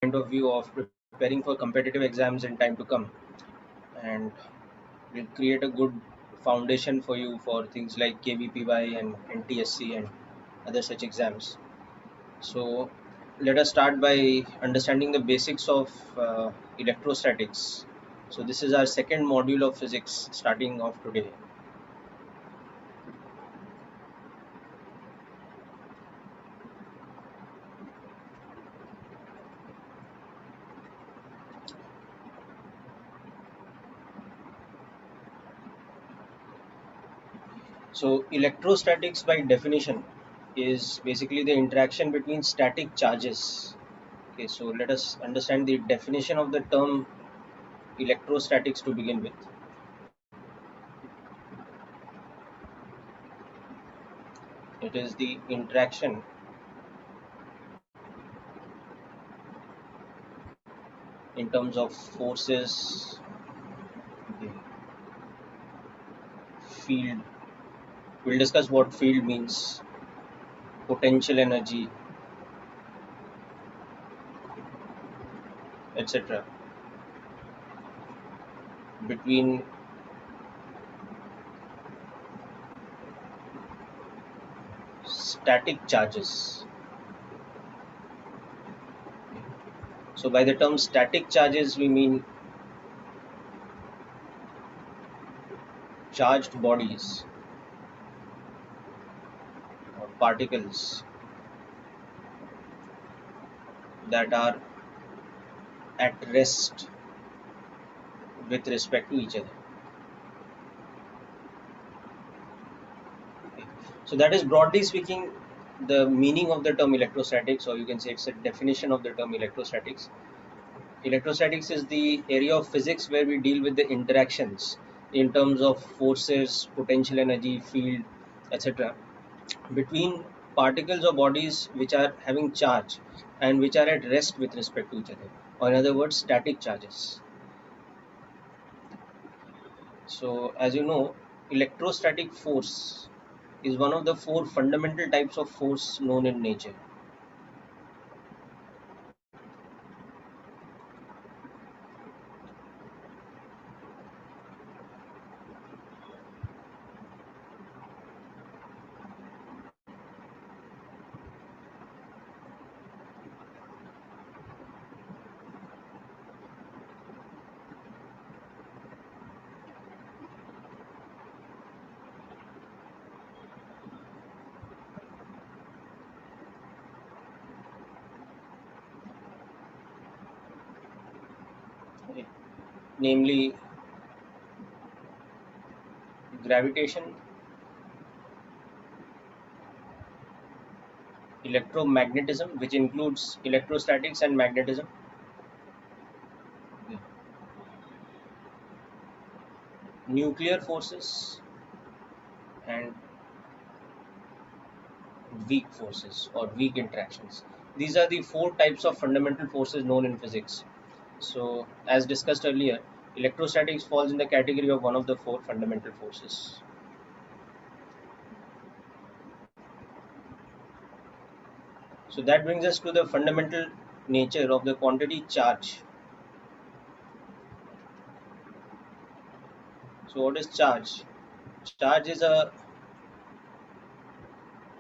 of view of preparing for competitive exams in time to come, and will create a good foundation for you for things like KVPY and NTSC and other such exams. So let us start by understanding the basics of electrostatics. So this is our second module of physics starting off today. So electrostatics by definition is basically the interaction between static charges. Okay, so let us understand the definition of the term electrostatics to begin with. It is the interaction in terms of forces, the field. We'll discuss what field means, potential energy, etc. between static charges. So by the term static charges, we mean charged bodies or particles that are at rest with respect to each other. Okay. So that is, broadly speaking, the meaning of the term electrostatics, or you can say it's a definition of the term electrostatics. Electrostatics is the area of physics where we deal with the interactions in terms of forces, potential energy, field, etc. between particles or bodies which are having charge and which are at rest with respect to each other, or in other words, static charges. So as you know, electrostatic force is one of the four fundamental types of force known in nature. Namely gravitation, electromagnetism, which includes electrostatics and magnetism, nuclear forces, and weak forces or weak interactions. These are the four types of fundamental forces known in physics. So as discussed earlier, electrostatics falls in the category of one of the four fundamental forces. So that brings us to the fundamental nature of the quantity charge. So what is charge? Charge is a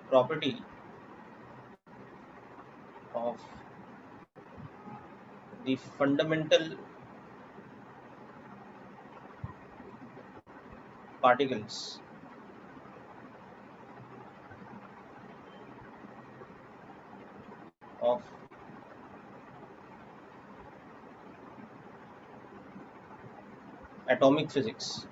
property of the fundamental particles of atomic physics.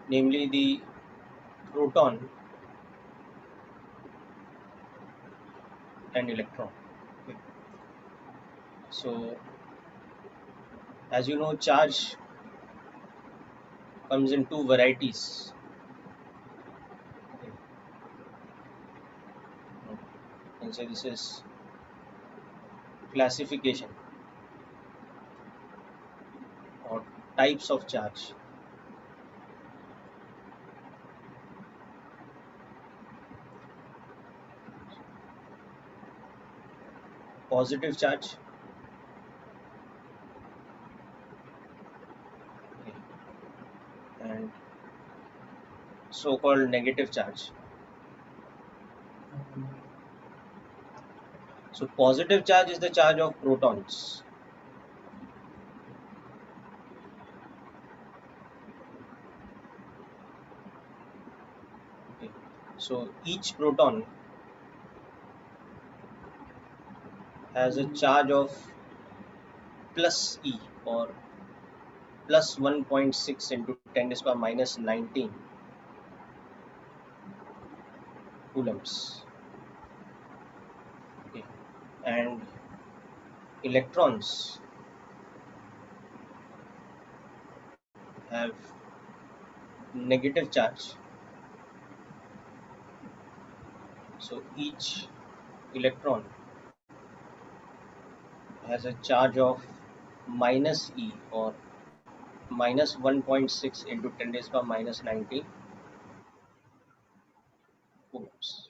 Namely the proton and electron. Okay. So as you know, charge comes in two varieties. Okay. And so this is classification or types of charge. positive charge, okay, and so-called negative charge. So positive charge is the charge of protons. Okay. So each proton has a charge of plus E, or plus 1.6 into 10 to the power minus 19 coulombs. Okay. And electrons have negative charge. So each electron has a charge of minus E, or minus 1.6 into 10 to the power minus 19 coulombs.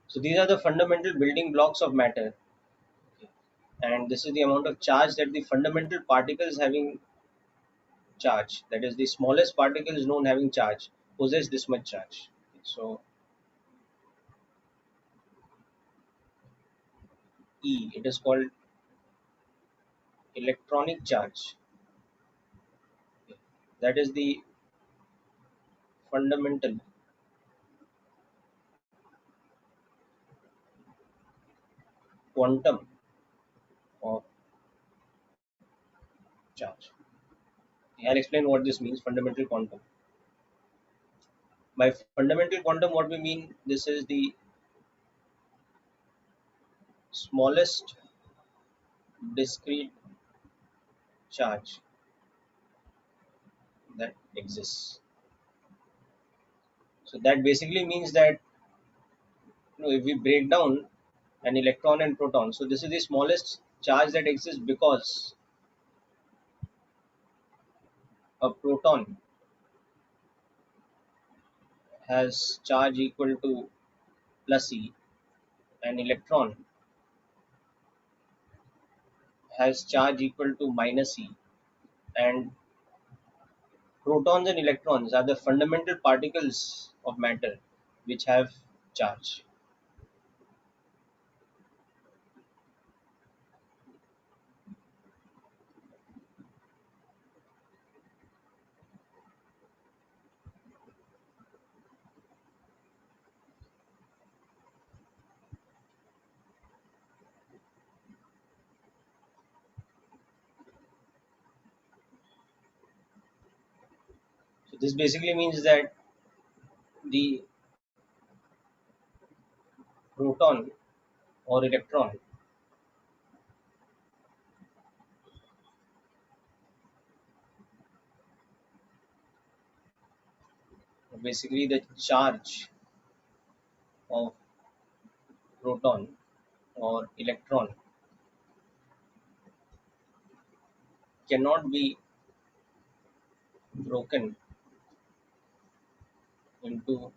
So these are the fundamental building blocks of matter. Okay. And this is the amount of charge that the fundamental particles having charge, that is the smallest particles known having charge, possess this much charge. So E, it is called electronic charge. That is the fundamental quantum of charge. I'll explain what this means, fundamental quantum. By fundamental quantum, what we mean, this is the smallest discrete charge that exists. So that basically means that, if we break down an electron and proton, so this is the smallest charge that exists because a proton has charge equal to plus E, an electron has charge equal to minus E, and protons and electrons are the fundamental particles of matter which have charge. So this basically means that the proton or electron, basically the charge of proton or electron, cannot be broken into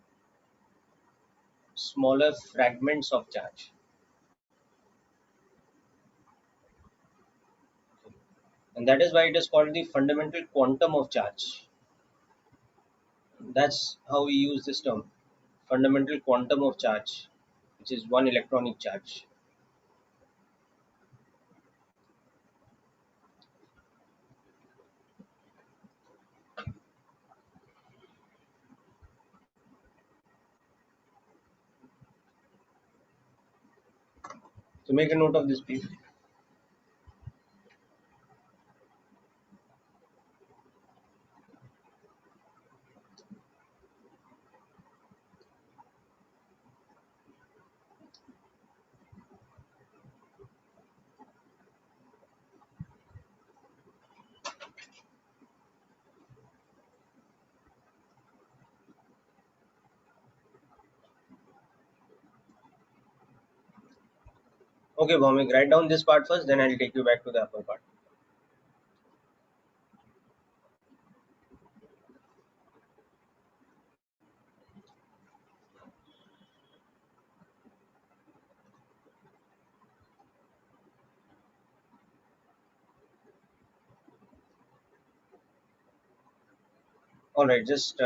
smaller fragments of charge. And that is why it is called the fundamental quantum of charge. That's how we use this term, fundamental quantum of charge, which is one electronic charge. So make a note of this, please. Okay, Bhaumik, write down this part first, then I'll take you back to the upper part. All right, just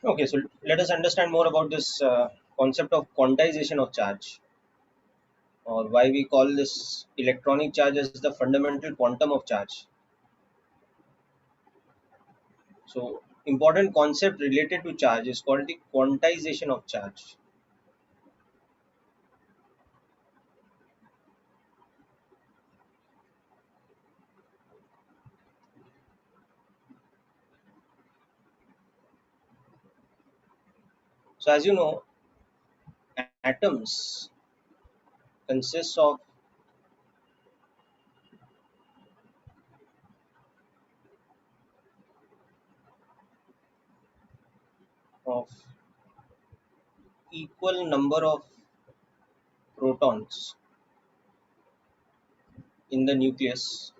Okay, so let us understand more about this concept of quantization of charge, or why we call this electronic charge as the fundamental quantum of charge. So, important concept related to charge is called the quantization of charge. So, as you know, atoms consist of equal number of protons in the nucleus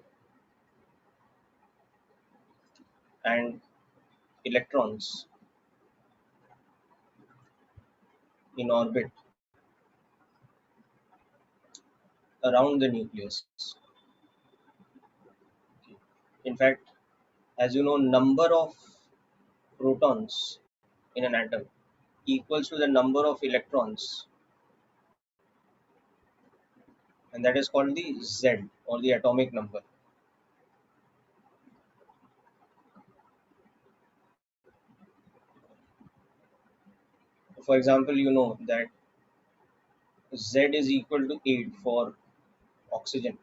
and electrons in orbit around the nucleus. In fact, as you know, number of protons in an atom equals to the number of electrons, and that is called the Z, or the atomic number. For example, you know that Z is equal to 8 for oxygen,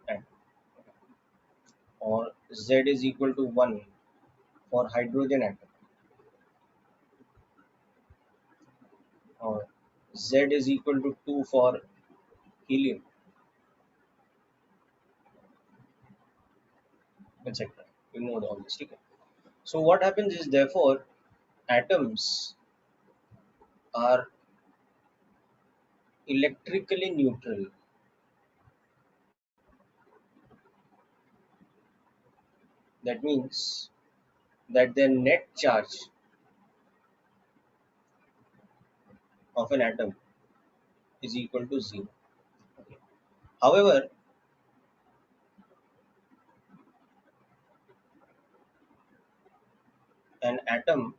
and or Z is equal to 1 for hydrogen atom, or Z is equal to 2 for helium, etc. You know all this. Okay? So what happens is, therefore, atoms are electrically neutral. That means that the net charge of an atom is equal to zero. Okay. However, an atom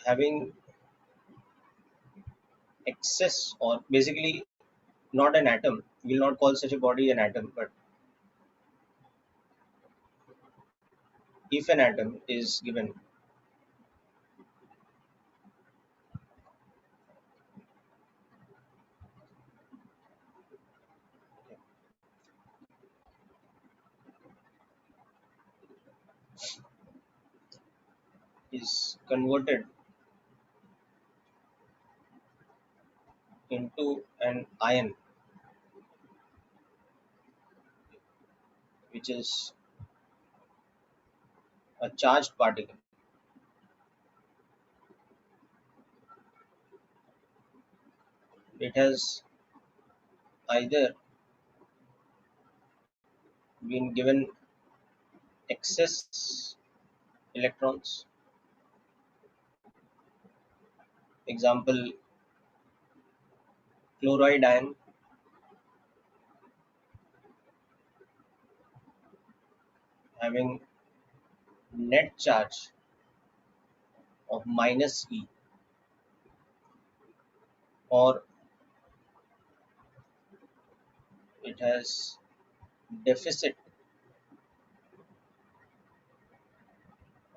having excess, or basically not an atom, we'll not call such a body an atom, but if an atom is given is converted into an ion, which is a charged particle, it has either been given excess electrons, example chloride ion having net charge of minus E, or it has deficit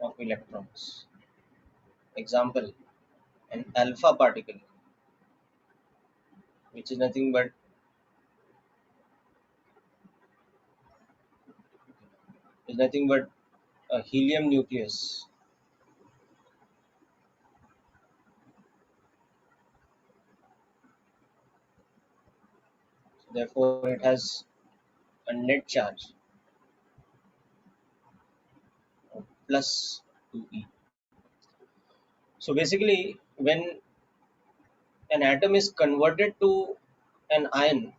of electrons, example an alpha particle, which is nothing but a helium nucleus. Therefore, it has a net charge of plus 2e. So basically, when an atom is converted to an ion,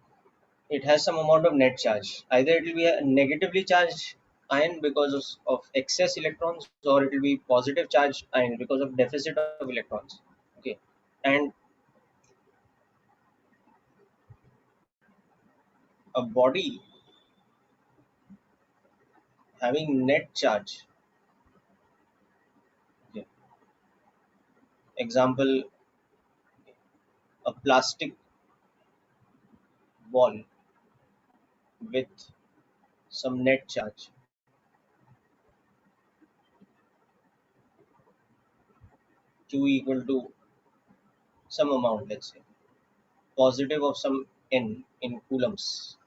it has some amount of net charge. Either it will be a negatively charged ion because of excess electrons, or it will be positive charged ion because of deficit of electrons. Okay, and a body having net charge. Okay. Example, a plastic ball with some net charge, q equal to some amount, let's say positive of some n in coulombs,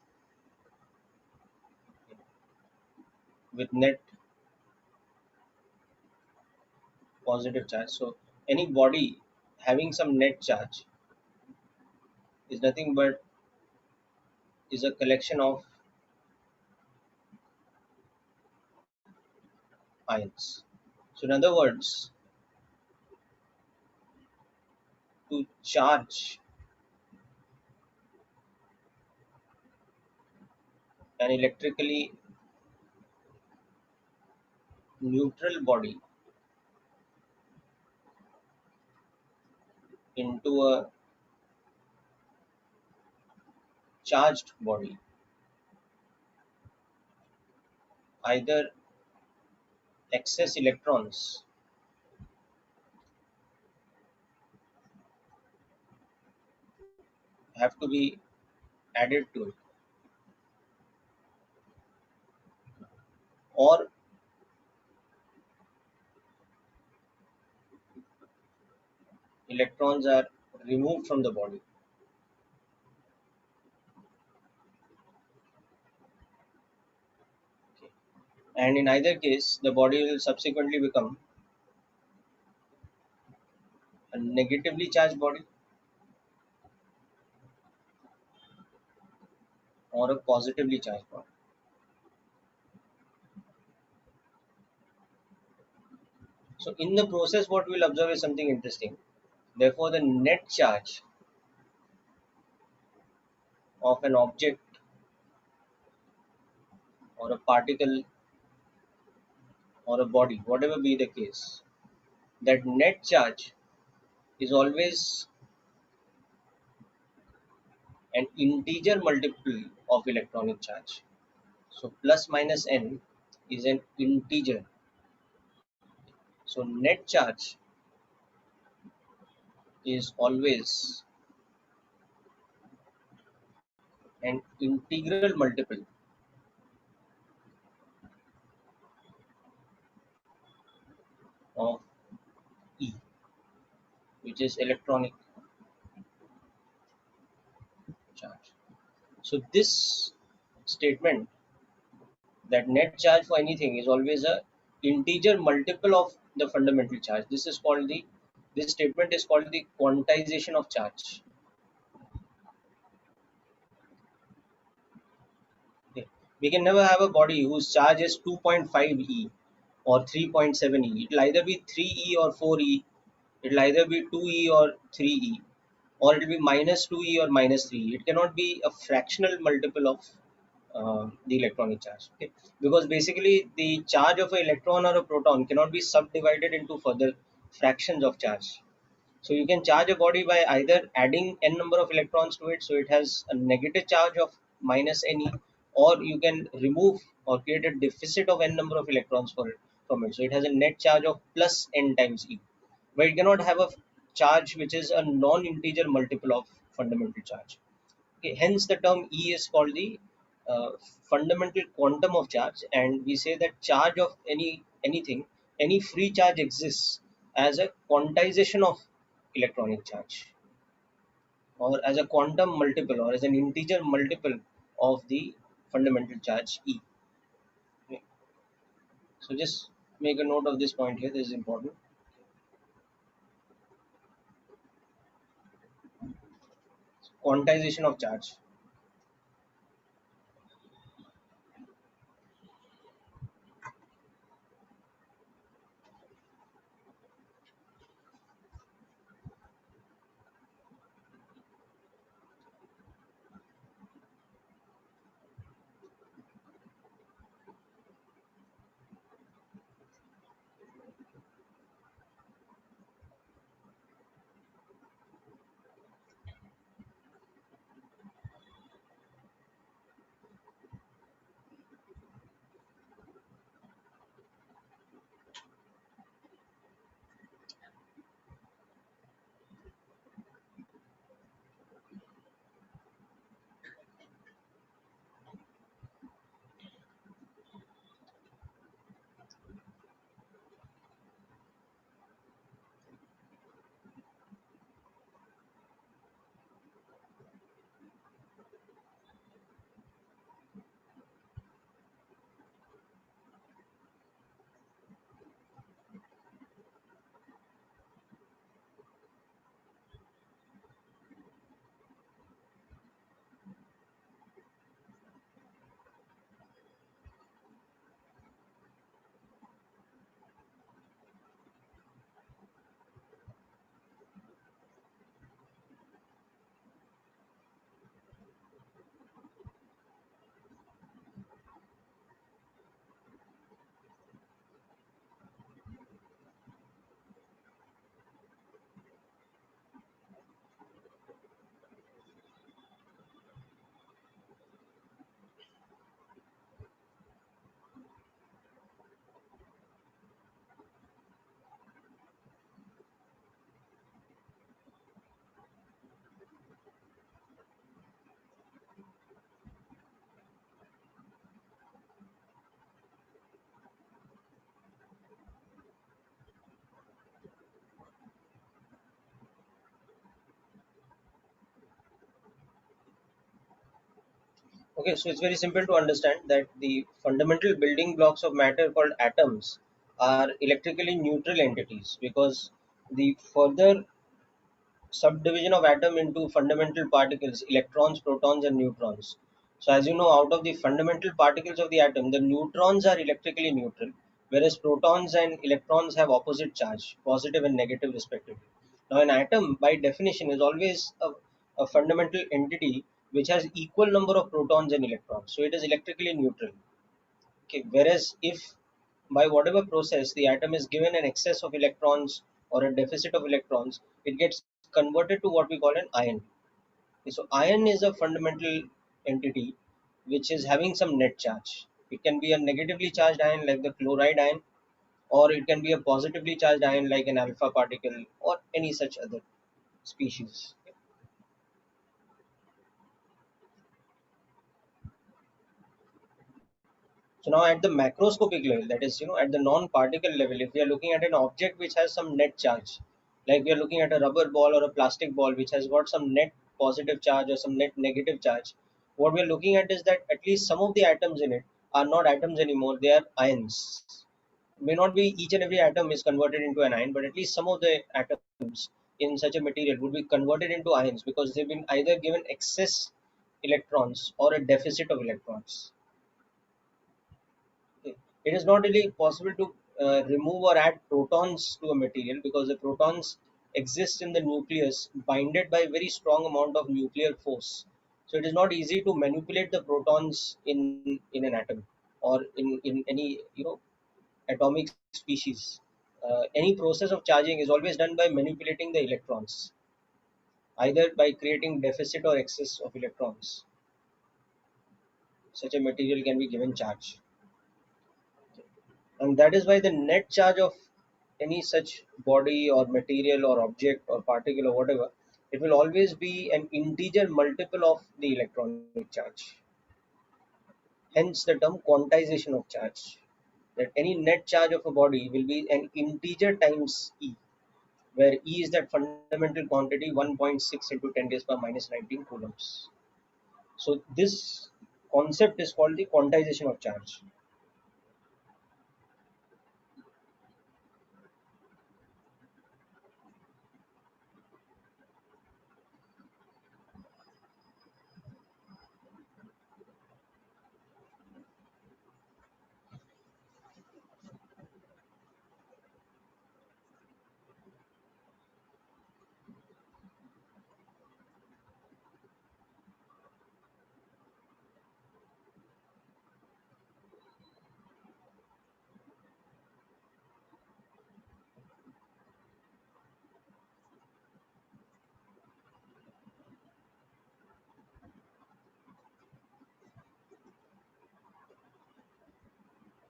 with net positive charge. So any body having some net charge is nothing but is a collection of ions. So in other words, to charge an electrically neutral body into a charged body, either excess electrons have to be added to it, or electrons are removed from the body. Okay. And in either case, the body will subsequently become a negatively charged body or a positively charged body. So in the process, what we'll observe is something interesting. Therefore, the net charge of an object or a particle or a body, whatever be the case, that net charge is always an integer multiple of electronic charge. So plus minus n is an integer. So net charge is always an integral multiple of E, which is electronic charge. So this statement, that net charge for anything is always a integer multiple of the fundamental charge. This statement is called the quantization of charge. Okay. We can never have a body whose charge is 2.5 E or 3.7 E. It will either be 3 E or 4 E. It will either be 2 E or 3 E, or it will be minus 2 E or minus 3 E. It cannot be a fractional multiple of the electronic charge. Okay? Because basically the charge of an electron or a proton cannot be subdivided into further fractions of charge. So you can charge a body by either adding n number of electrons to it, so it has a negative charge of minus ne, or you can remove or create a deficit of n number of electrons from it. So it has a net charge of plus n times e. But it cannot have a charge which is a non-integer multiple of fundamental charge. Okay, hence the term E is called the uh, fundamental quantum of charge, and we say that charge of anything, any free charge exists as a quantization of electronic charge, or as a quantum multiple, or as an integer multiple of the fundamental charge E. Okay. So just make a note of this point here. This is important. Quantization of charge. Okay, so it's very simple to understand that the fundamental building blocks of matter called atoms are electrically neutral entities, because the further subdivision of atom into fundamental particles, electrons, protons, and neutrons. So, as you know, out of the fundamental particles of the atom, the neutrons are electrically neutral, whereas protons and electrons have opposite charge, positive and negative respectively. Now, an atom, by definition, is always a fundamental entity which has equal number of protons and electrons. So, it is electrically neutral. Okay, whereas if by whatever process the atom is given an excess of electrons or a deficit of electrons, it gets converted to what we call an ion. Okay, so ion is a fundamental entity which is having some net charge. It can be a negatively charged ion like the chloride ion, or it can be a positively charged ion like an alpha particle or any such other species. So now at the macroscopic level, that is, at the non-particle level, if we are looking at an object which has some net charge, like we are looking at a rubber ball or a plastic ball which has got some net positive charge or some net negative charge, what we are looking at is that at least some of the atoms in it are not atoms anymore; they are ions. May not be each and every atom is converted into an ion, but at least some of the atoms in such a material would be converted into ions because they've been either given excess electrons or a deficit of electrons. It is not really possible to remove or add protons to a material because the protons exist in the nucleus binded by a very strong amount of nuclear force. So it is not easy to manipulate the protons in an atom or in any atomic species. Any process of charging is always done by manipulating the electrons, either by creating deficit or excess of electrons. Such a material can be given charge. And that is why the net charge of any such body or material or object or particle or whatever, it will always be an integer multiple of the electronic charge. Hence the term quantization of charge, that any net charge of a body will be an integer times E, where E is that fundamental quantity 1.6 into 10 raised by minus 19 coulombs. So this concept is called the quantization of charge.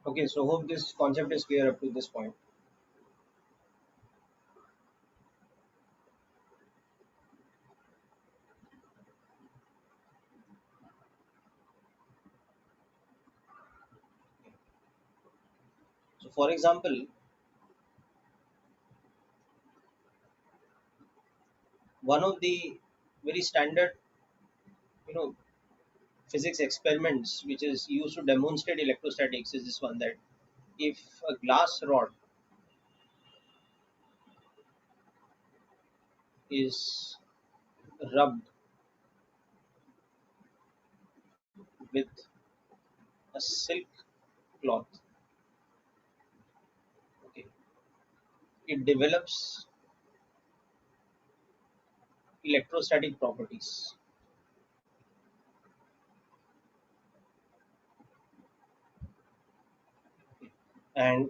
Okay, so hope this concept is clear up to this point. So for example, one of the very standard, you know, physics experiments which is used to demonstrate electrostatics is this one, that if a glass rod is rubbed with a silk cloth, okay, it develops electrostatic properties. And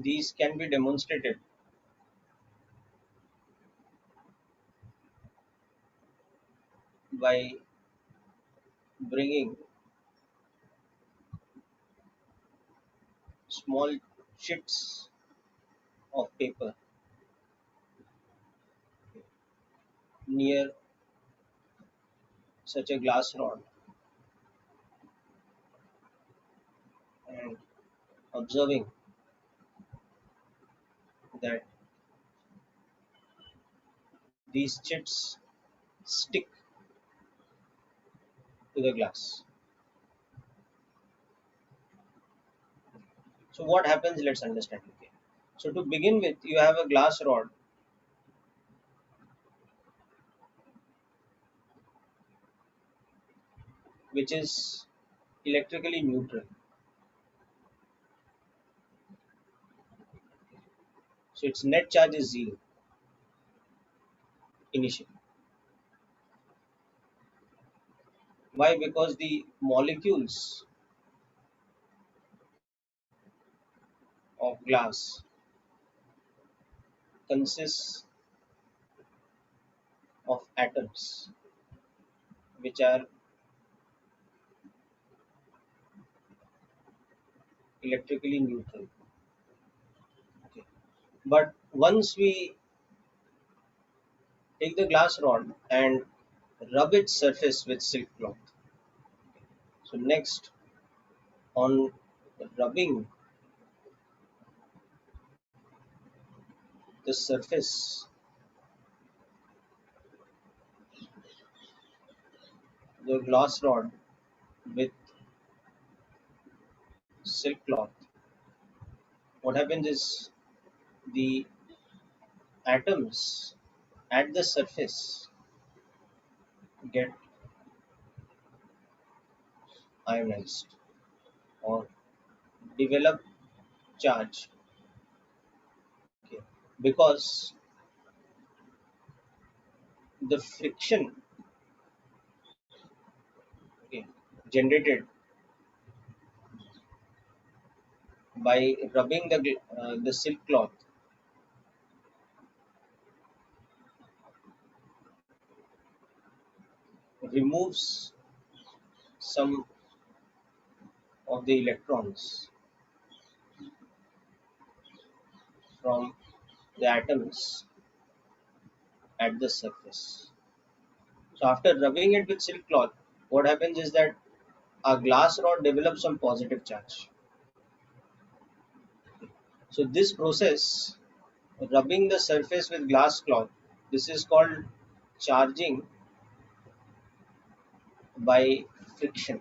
these can be demonstrated by bringing small chits of paper near such a glass rod and observing that these chits stick to the glass. So what happens? Let's understand. Okay. So to begin with, you have a glass rod which is electrically neutral. So its net charge is zero initially. Why? Because the molecules of glass consist of atoms which are electrically neutral. Okay. But once we take the glass rod and rub its surface with silk cloth. So next, on rubbing the surface, the glass rod with silk cloth, what happens is the atoms at the surface get ionized or develop charge. Okay. Because the friction, okay, generated by rubbing the silk cloth removes some of the electrons from the atoms at the surface. So after rubbing it with silk cloth, what happens is that a glass rod develops some positive charge. So this process, rubbing the surface with glass cloth, this is called charging by friction.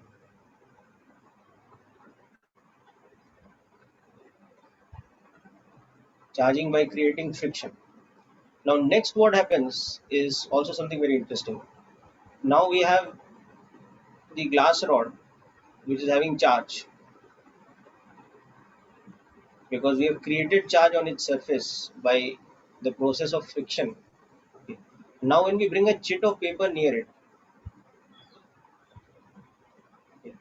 Charging by creating friction. Now next what happens is also something very interesting. Now we have the glass rod which is having charge because we have created charge on its surface by the process of friction. Okay. Now when we bring a chit of paper near it, okay,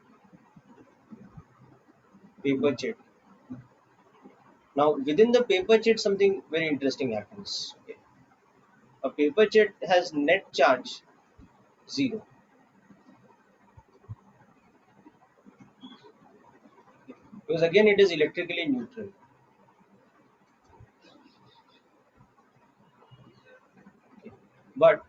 paper chit. Now within the paper chit something very interesting happens. Okay. A paper chit has net charge zero because again it is electrically neutral. Okay. But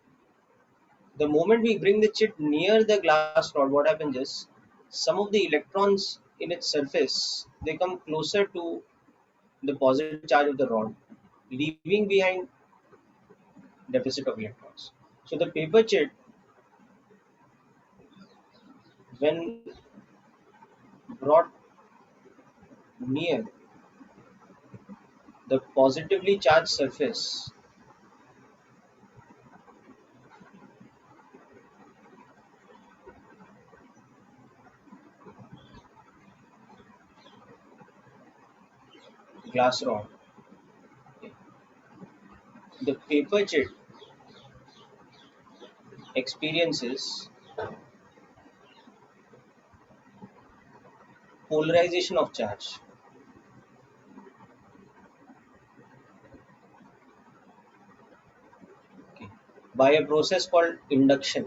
the moment we bring the chit near the glass rod, what happens is some of the electrons in its surface they come closer to the positive charge of the rod, leaving behind deficit of electrons. So the paper chit, when brought near the positively charged surface, glass rod, the paper chit experiences polarization of charge. Okay, by a process called induction.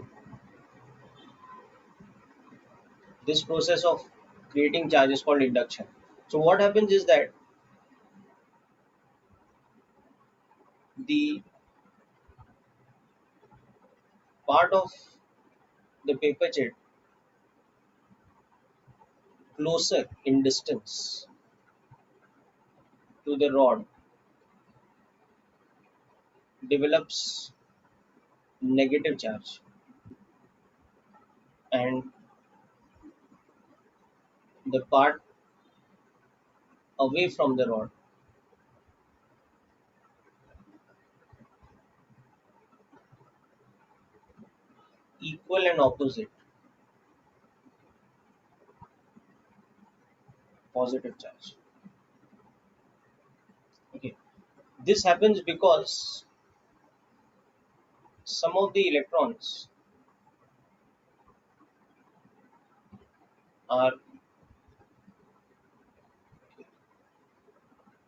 This process of creating charge is called induction. So what happens is that the part of the paper jet closer in distance to the rod develops negative charge, and the part away from the rod equal and opposite positive charge. Okay, this happens because some of the electrons are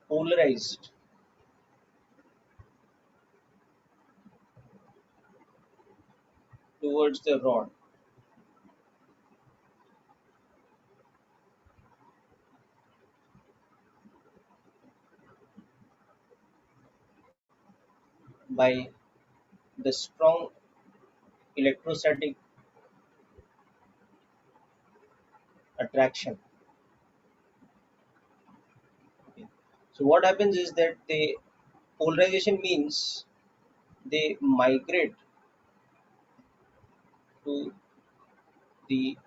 polarized towards the rod by the strong electrostatic attraction. Okay. So what happens is that the polarization means they migrate to the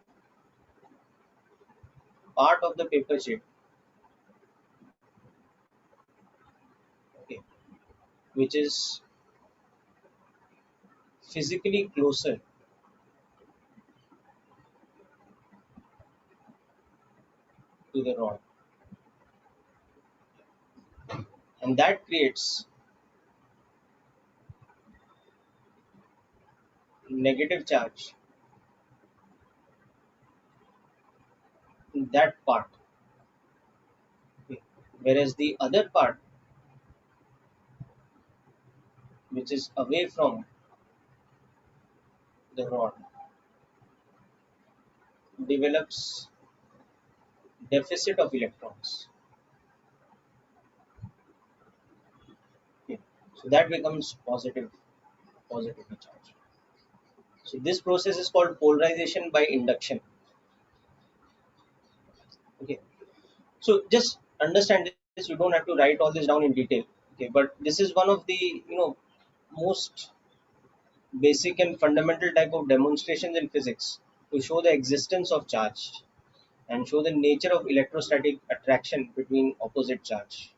part of the paper chip, okay, which is physically closer to the rod, and that creates negative charge in that part, okay. Whereas the other part, which is away from the rod, develops deficit of electrons. Okay. So that becomes positively charged. So this process is called polarization by induction. Okay. So just understand this. You don't have to write all this down in detail. Okay. But this is one of the most basic and fundamental type of demonstrations in physics to show the existence of charge and show the nature of electrostatic attraction between opposite charge.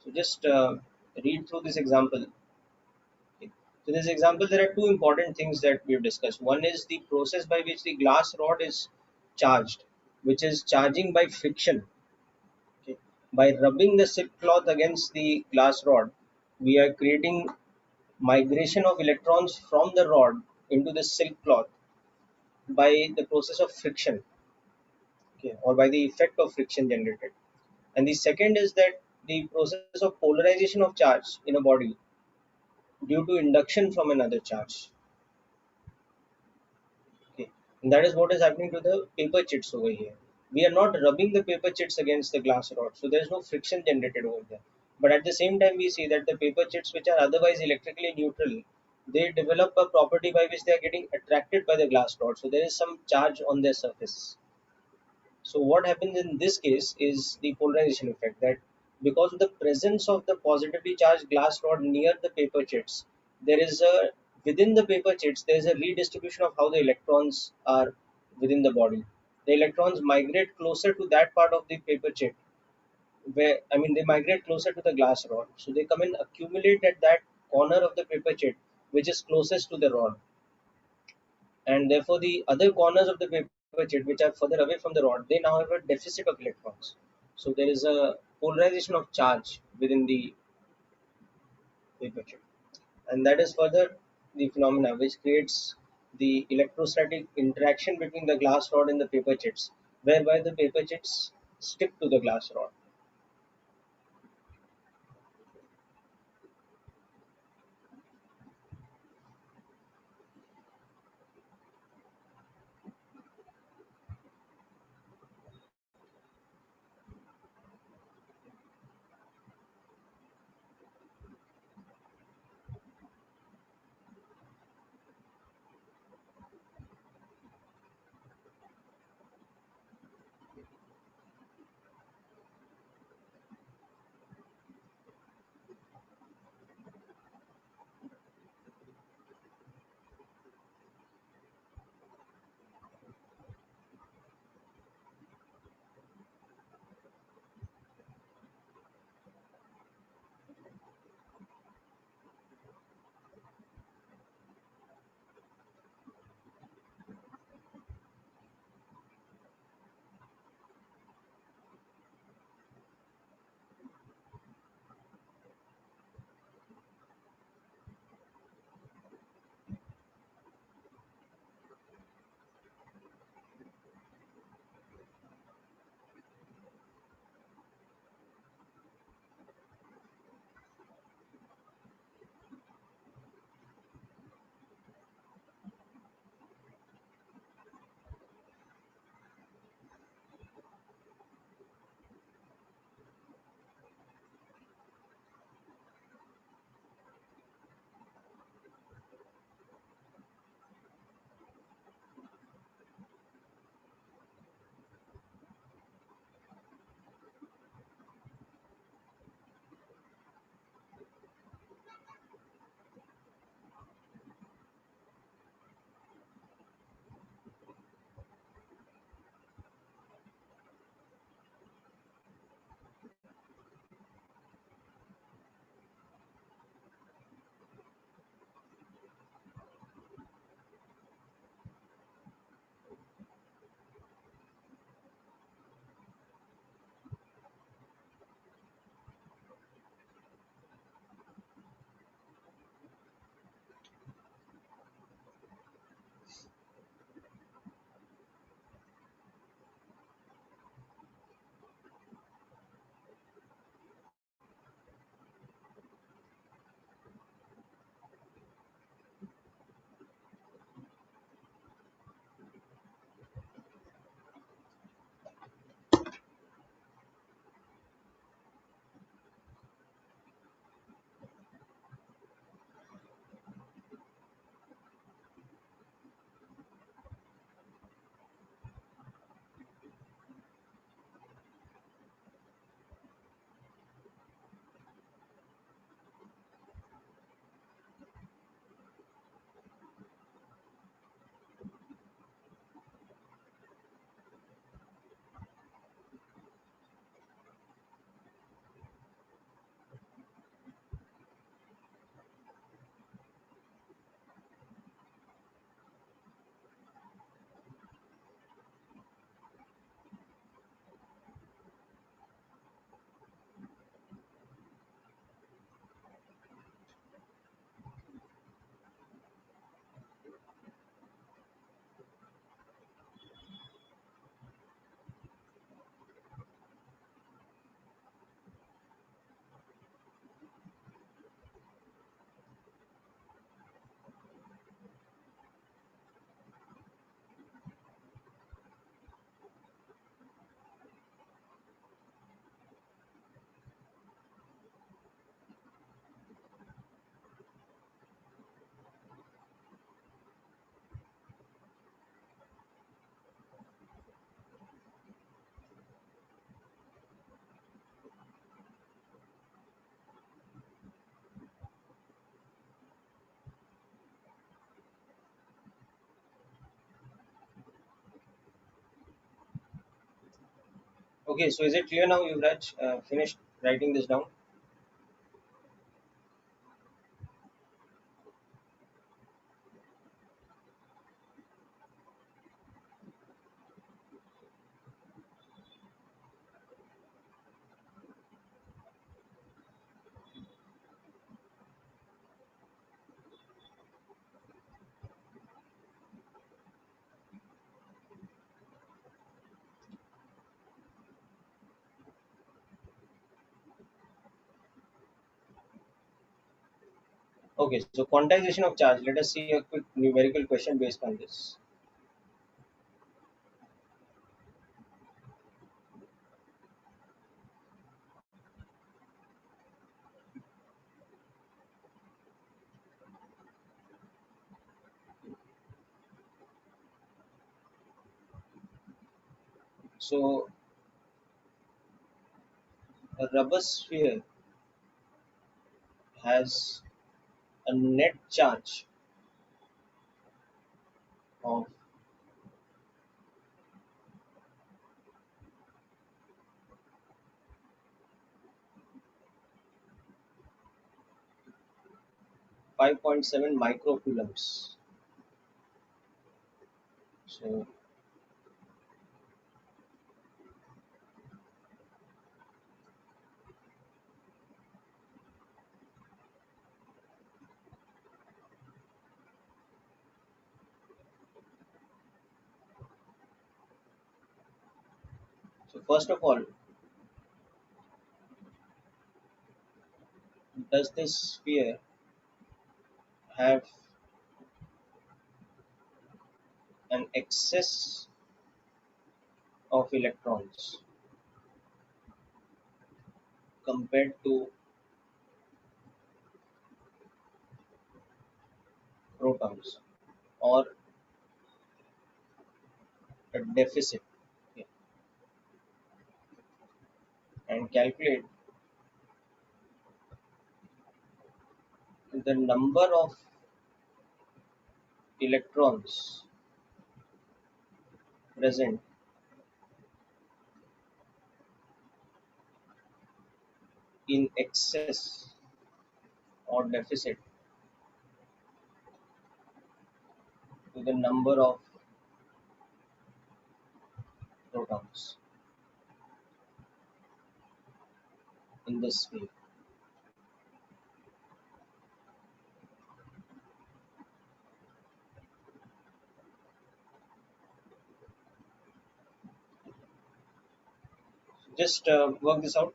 So just read through this example. Okay. So this example, there are two important things that we've discussed. One is the process by which the glass rod is charged, which is charging by friction. Okay. By rubbing the silk cloth against the glass rod, we are creating migration of electrons from the rod into the silk cloth by the process of friction, okay, or by the effect of friction generated. And the second is that the process of polarization of charge in a body due to induction from another charge. Okay. And that is what is happening to the paper chits over here. We are not rubbing the paper chits against the glass rod, so there is no friction generated over there. But at the same time, we see that the paper chits, which are otherwise electrically neutral, they develop a property by which they are getting attracted by the glass rod. So there is some charge on their surface. So what happens in this case is the polarization effect, that because of the presence of the positively charged glass rod near the paper chits, there is a within the paper chits there is a redistribution of how the electrons are within the body. The electrons migrate closer to that part of the paper chit where they migrate closer to the glass rod. So they come and accumulate at that corner of the paper chit which is closest to the rod, and therefore the other corners of the paper chip which are further away from the rod, they now have a deficit of electrons. So there is a polarization of charge within the paper chip, and that is further the phenomena which creates the electrostatic interaction between the glass rod and the paper chips, whereby the paper chips stick to the glass rod. Okay, so is it clear now? You've finished writing this down. Okay, so quantization of charge. Let us see a quick numerical question based on this. So a rubber sphere has a net charge of 5.7 microcoulombs. So, so first of all, does this sphere have an excess of electrons compared to protons, or a deficit? Okay. And calculate the number of electrons present in excess or deficit to the number of protons in this sphere. Just work this out.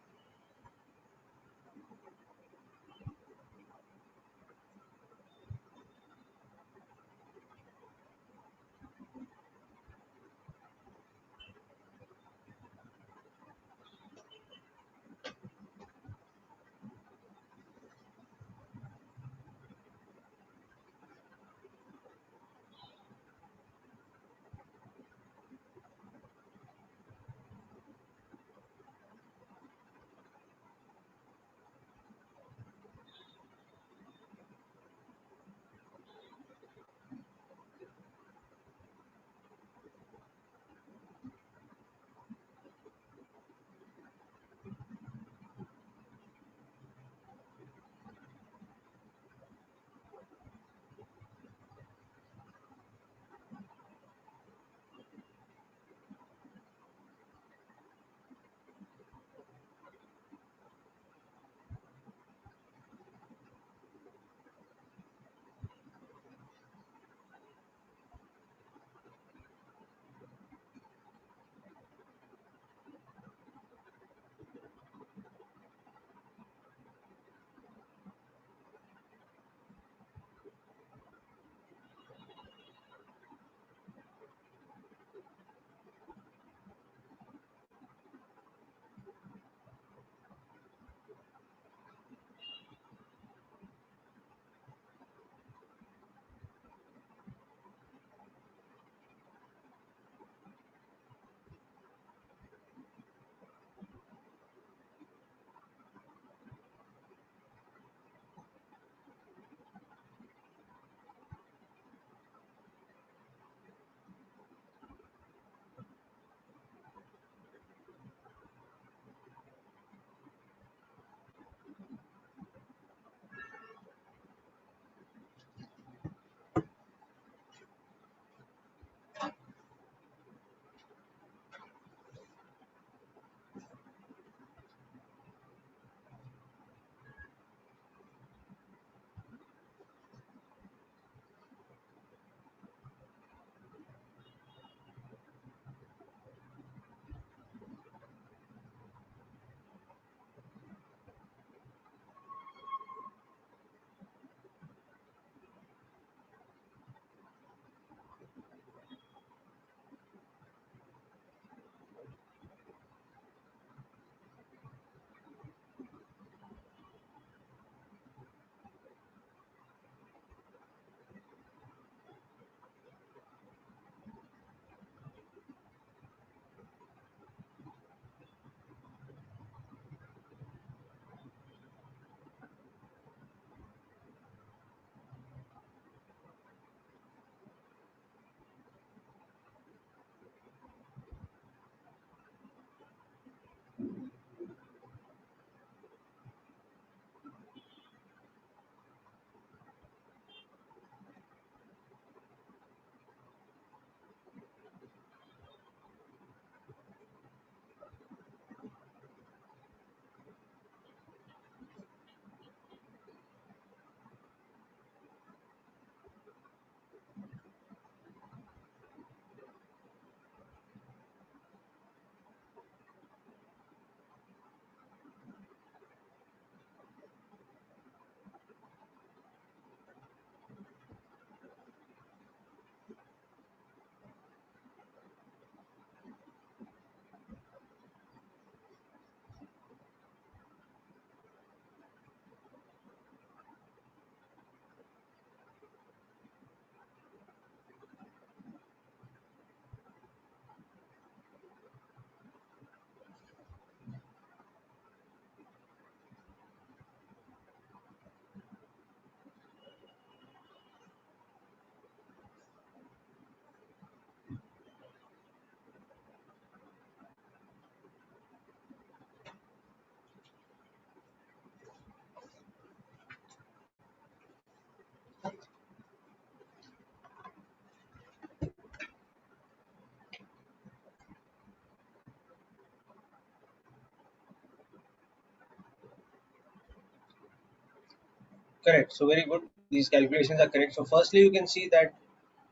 Correct. So very good. These calculations are correct. So firstly, you can see that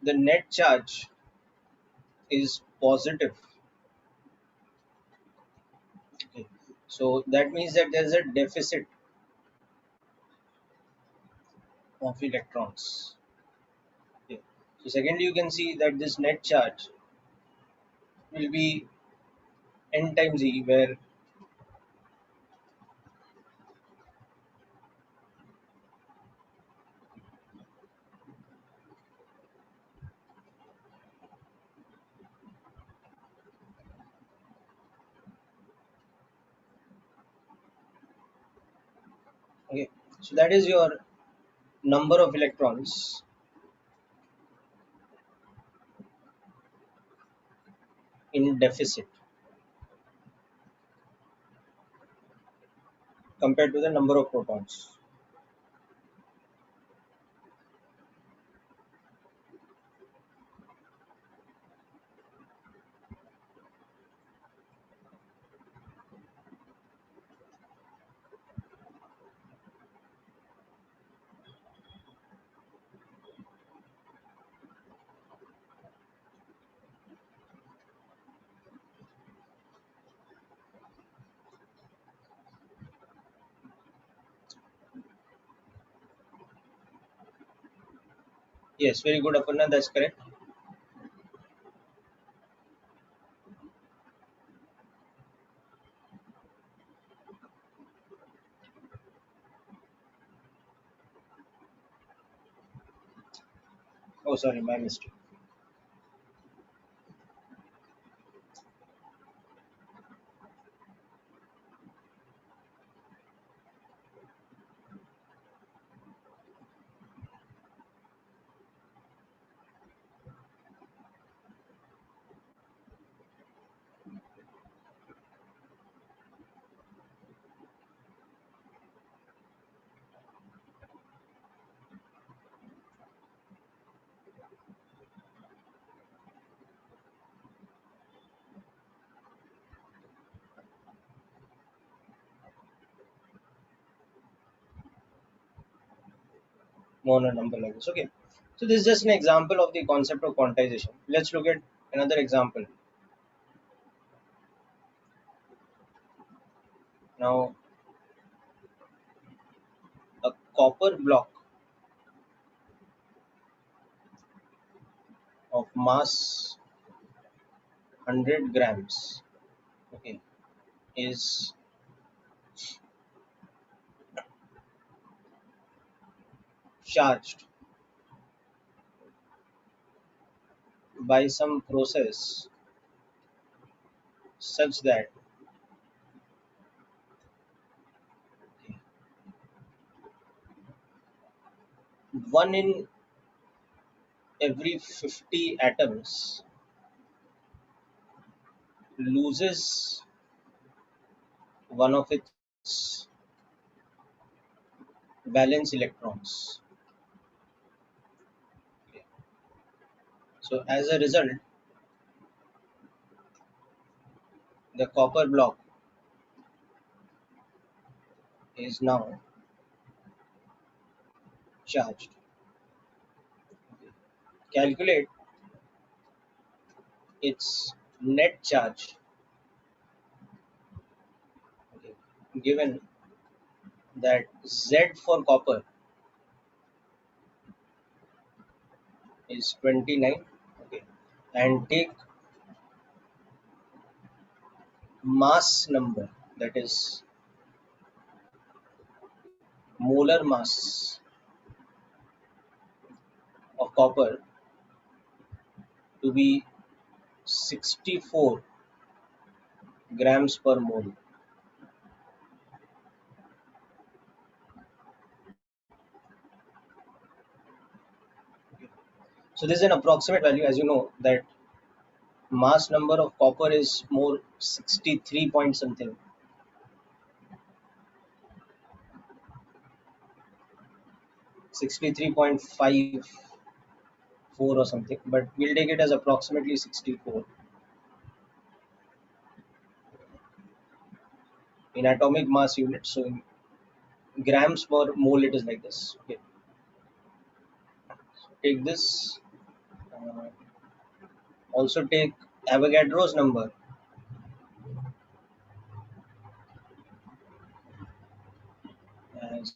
the net charge is positive. Okay. So that means that there is a deficit of electrons. Okay. So secondly, you can see that this net charge will be n times e, where okay. So that is your number of electrons in deficit compared to the number of protons. Yes, very good, Aparna. That's correct. Oh, sorry, my mistake. More on a number like this. Okay. So this is just an example of the concept of quantization. Let's look at another example. Now, a copper block of mass 100 grams, okay, is charged by some process such that, okay, 1 in every 50 atoms loses one of its valence electrons. Okay. So as a result, the copper block is now charged. Calculate its net charge, okay, given that Z for copper is 29, okay, and take mass number, that is molar mass of copper, to be 64 grams per mole. So this is an approximate value, as you know that mass number of copper is more 63 point something, 63.54 or something, but we'll take it as approximately 64 in atomic mass units. So grams per mole it is like this. Okay, take this. Uh, Also take Avogadro's number as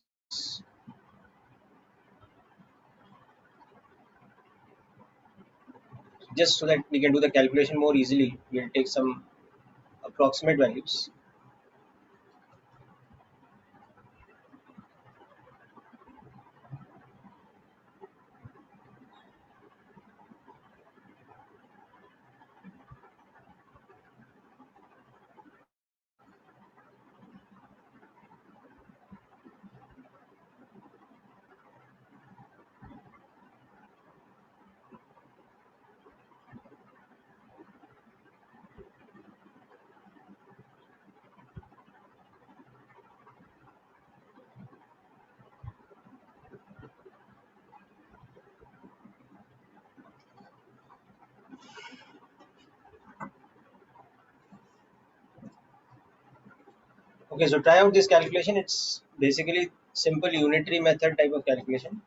just so that we can do the calculation more easily. We'll take some approximate values. Okay, so try out this calculation. It's basically simple unitary method type of calculation.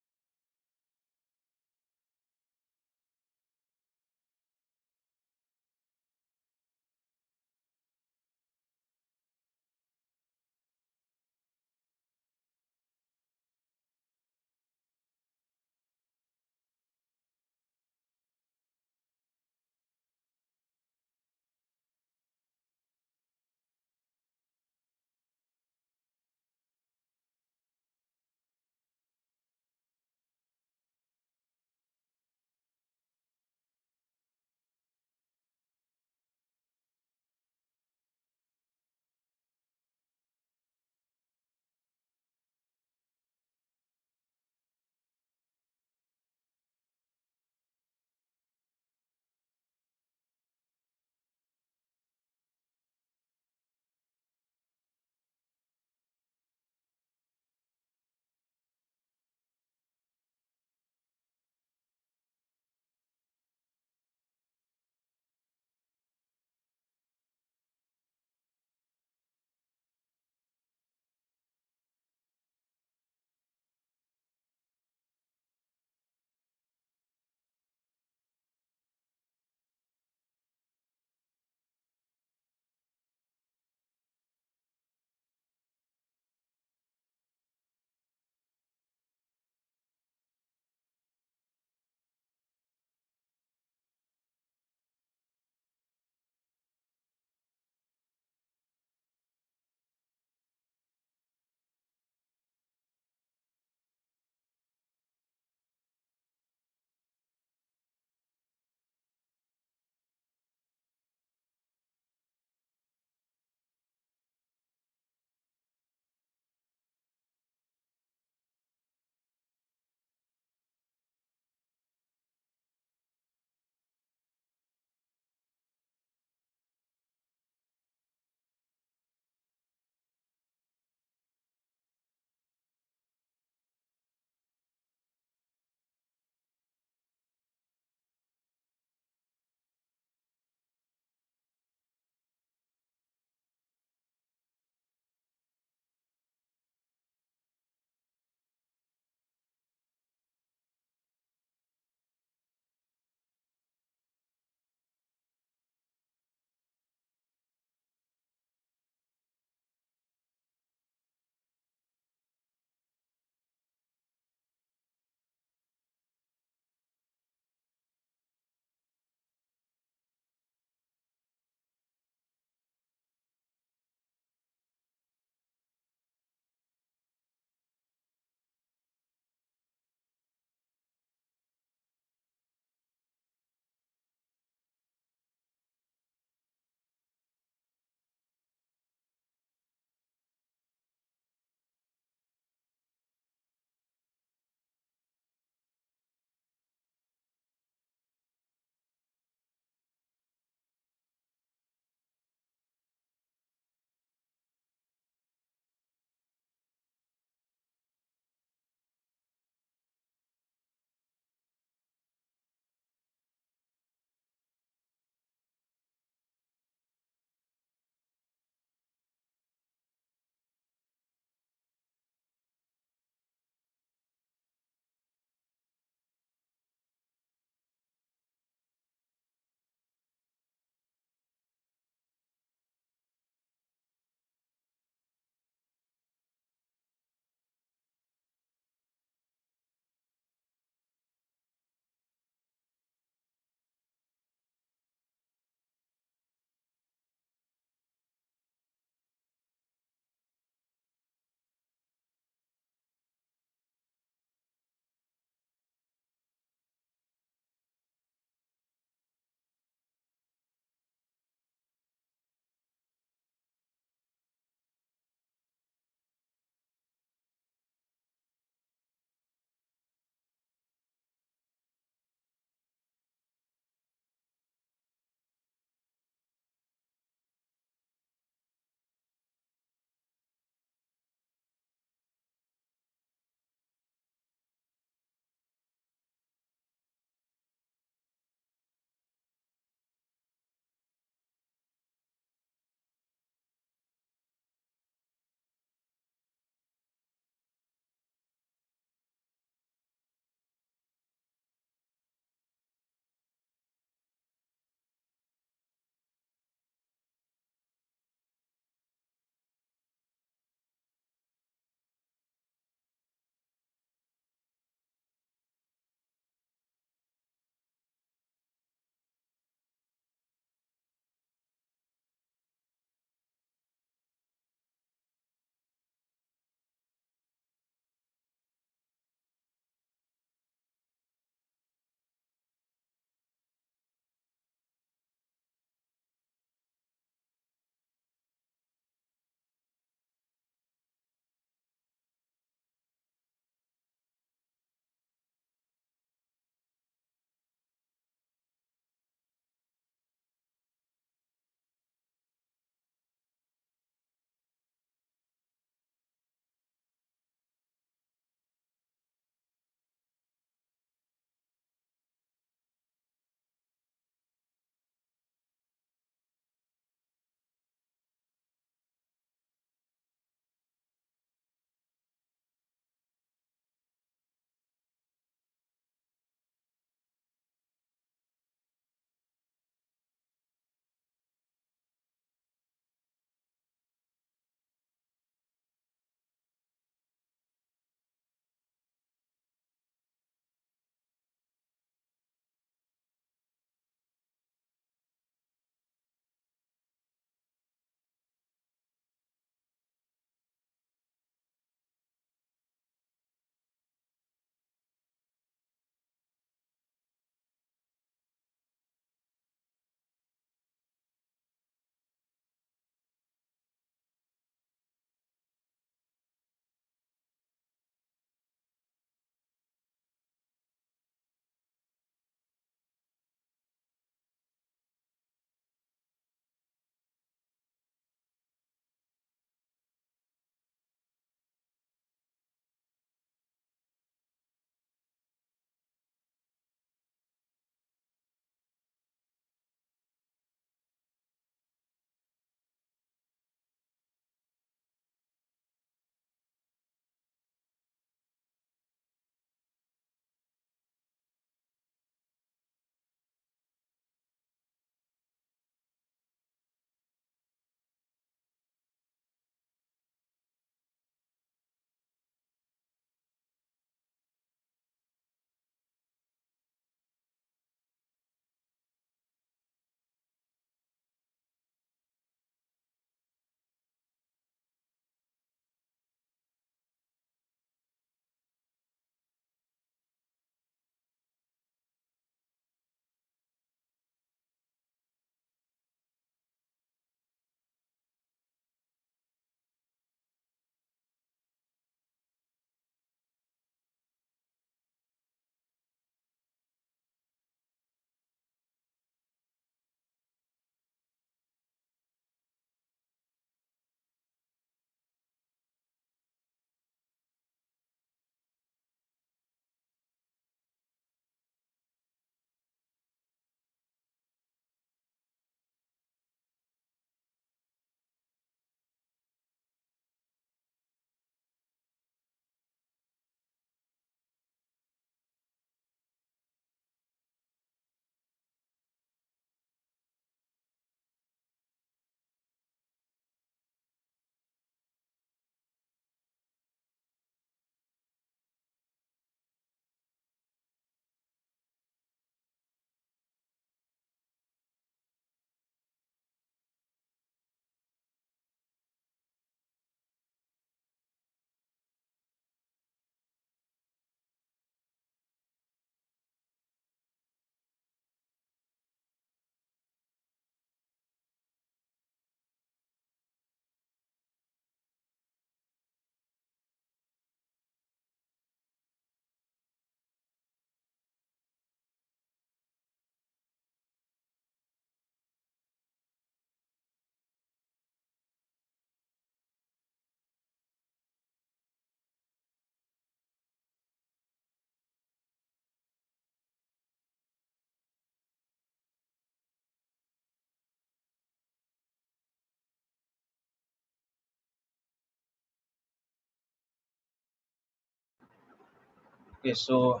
Okay, so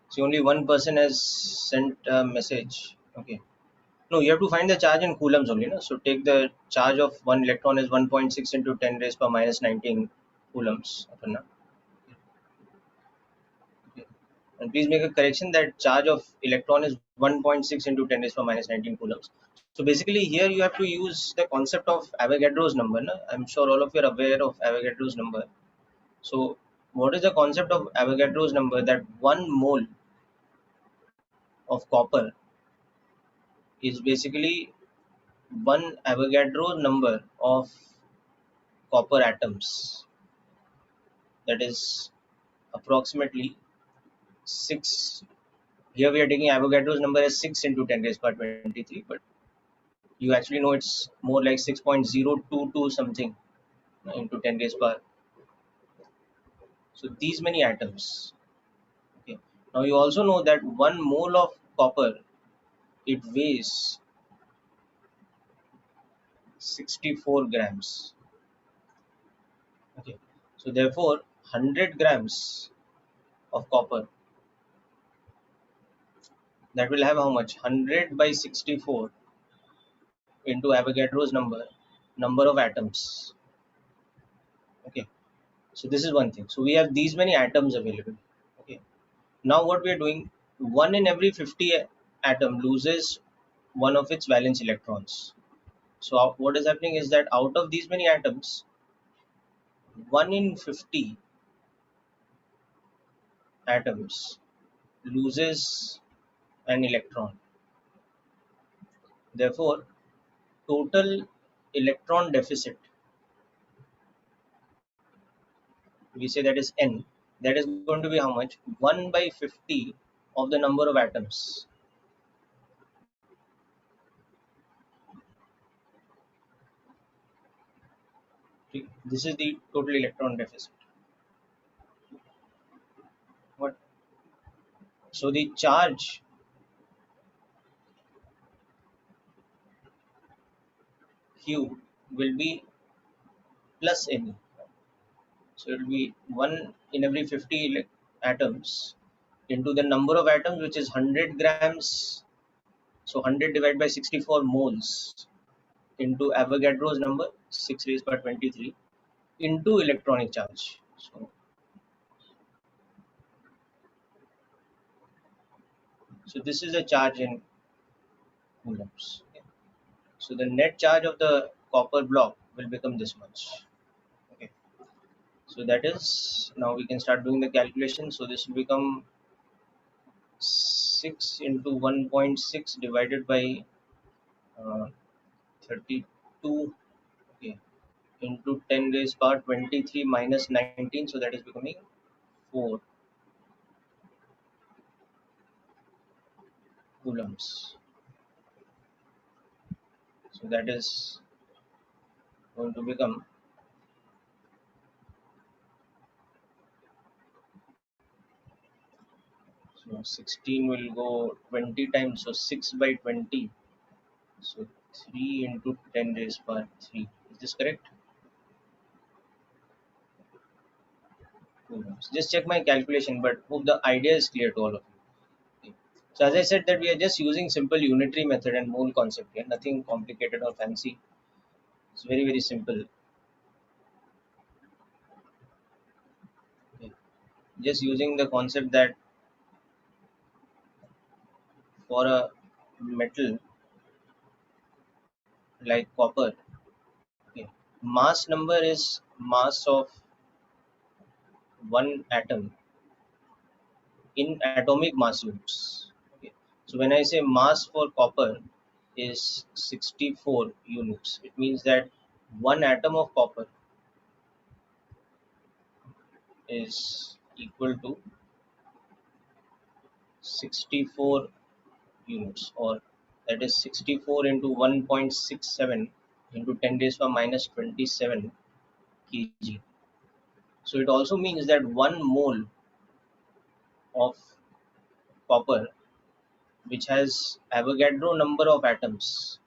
see only one person has sent a message. Okay. No, you have to find the charge in coulombs only. No? So take the charge of one electron is 1.6 into 10 raised per minus 19 coulombs. Apana. Okay. And please make a correction that charge of electron is 1.6 into 10 raised per minus 19 coulombs. So basically here you have to use the concept of Avogadro's number. No? I'm sure all of you are aware of Avogadro's number. So what is the concept of Avogadro's number? That 1 mole of copper is basically one Avogadro number of copper atoms. That is approximately 6. Here we are taking Avogadro's number as 6 into 10 raised by 23, but you actually know it's more like 6.022 something into 10 raised by. So these many atoms. Okay. Now you also know that 1 mole of copper, it weighs 64 grams. Okay. So therefore 100 grams of copper, that will have how much? 100 by 64 into Avogadro's number of atoms. Okay, so this is one thing. So we have these many atoms available. Okay, now what we are doing, 1 in every 50 atom loses one of its valence electrons. So what is happening is that out of these many atoms, 1 in 50 atoms loses an electron. Therefore, total electron deficit, we say that is n, that is going to be how much? 1 by 50 of the number of atoms. This is the total electron deficit. What? So the charge Q will be plus n. So it will be 1 in every 50 atoms into the number of atoms, which is 100 grams. So 100 divided by 64 moles into Avogadro's number, 6 raised by 23, into electronic charge. So this is the charge in coulombs. Okay. So the net charge of the copper block will become this much. Okay. So that is, now we can start doing the calculation. So this will become 6 into 1.6 divided by 32, okay, into 10 raised power 23 minus 19. So that is becoming 4 coulombs. So that is going to become, so 16 will go 20 times. So 6 by 20. So 3 into 10 raised power 3. Is this correct? Coulombs. Just check my calculation, but hope the idea is clear to all of you. Okay. So as I said that we are just using simple unitary method and mole concept here, nothing complicated or fancy. It's very, very simple. Okay. Just using the concept that for a metal like copper, okay, mass number is mass of one atom in atomic mass units. Okay. So when I say mass for copper is 64 units, it means that one atom of copper is equal to 64 units, or that is 64 into 1.67 into 10 raised power minus 27 kg. So it also means that 1 mole of copper, which has Avogadro number of atoms,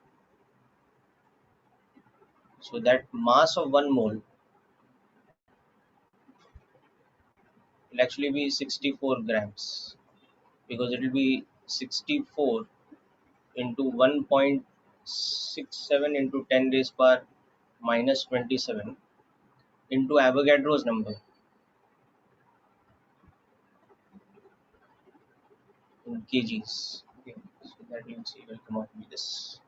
so that mass of 1 mole will actually be 64 grams, because it will be 64 into 1.67 into 10 raised power minus 27 into Avogadro's number in kgs. Okay, so that you'll see will come out to be this.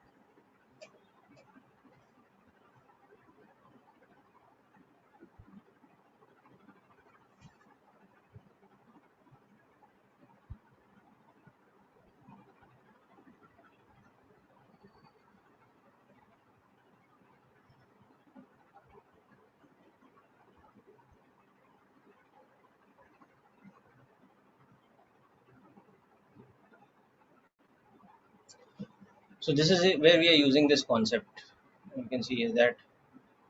So this is where we are using this concept. You can see is that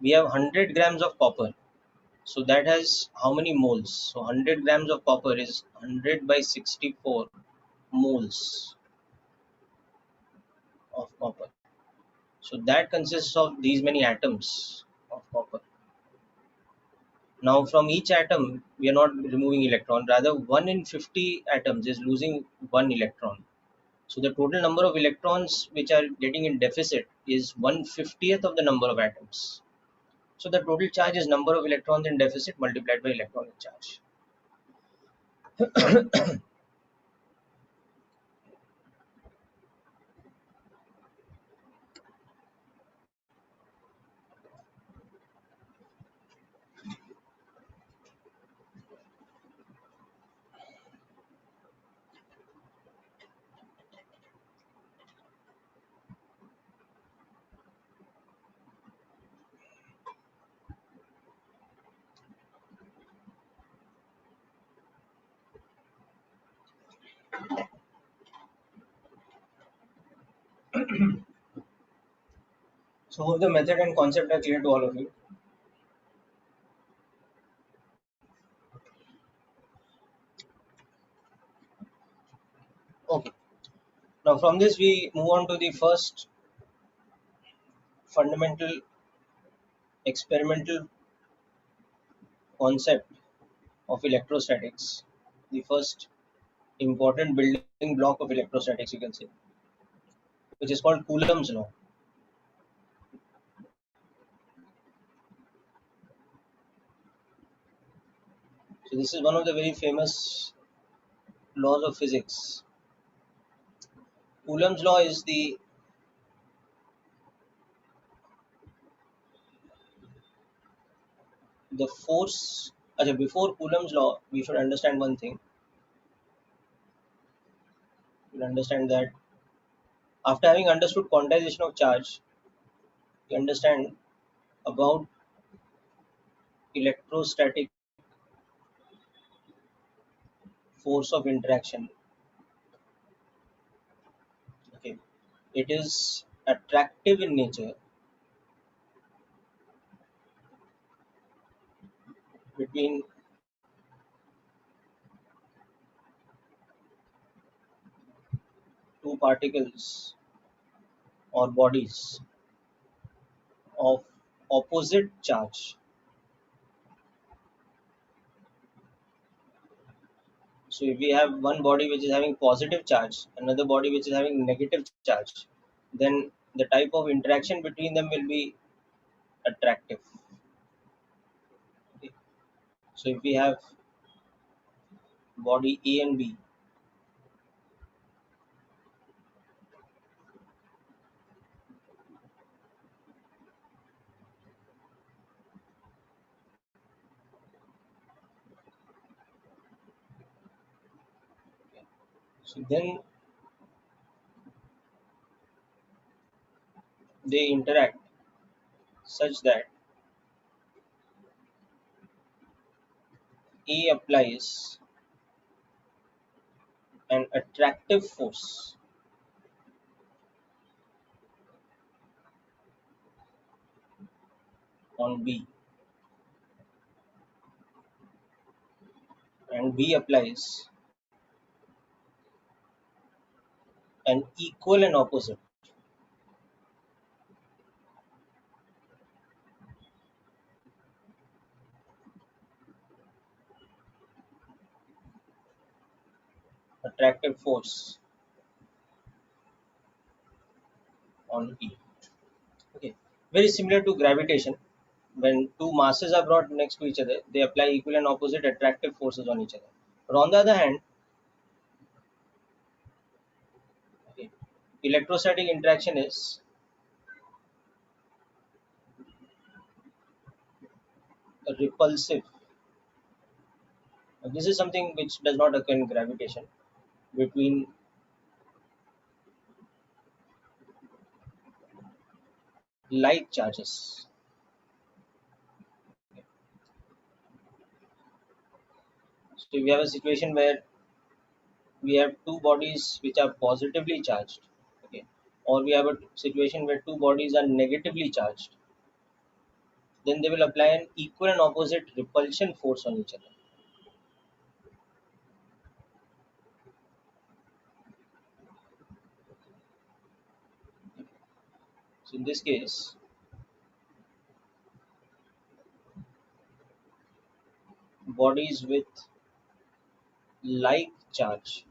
we have 100 grams of copper. So that has how many moles? So 100 grams of copper is 100 by 64 moles of copper. So that consists of these many atoms of copper. Now from each atom, we are not removing electron, rather 1 in 50 atoms is losing 1 electron. So the total number of electrons which are getting in deficit is 1/50th of the number of atoms. So the total charge is number of electrons in deficit multiplied by electronic charge. So hope the method and concept are clear to all of you. Okay. Now from this we move on to the first fundamental experimental concept of electrostatics. The first important building block of electrostatics, you can say, which is called Coulomb's law. So this is one of the very famous laws of physics. Coulomb's law is the force. Before Coulomb's law, we should understand one thing. We understand that after having understood quantization of charge, we understand about electrostatic force of interaction. Okay, it is attractive in nature between two particles or bodies of opposite charge. So if we have one body which is having positive charge, another body which is having negative charge, then the type of interaction between them will be attractive. Okay. So if we have body A and B, so then they interact such that A applies an attractive force on B, and B applies an equal and opposite attractive force on E. Okay, very similar to gravitation. When two masses are brought next to each other, they apply equal and opposite attractive forces on each other. But on the other hand, okay, electrostatic interaction is repulsive. This is something which does not occur in gravitation between like charges. So if we have a situation where we have two bodies which are positively charged, okay, or we have a situation where two bodies are negatively charged, then they will apply an equal and opposite repulsion force on each other. So in this case, bodies with like charge,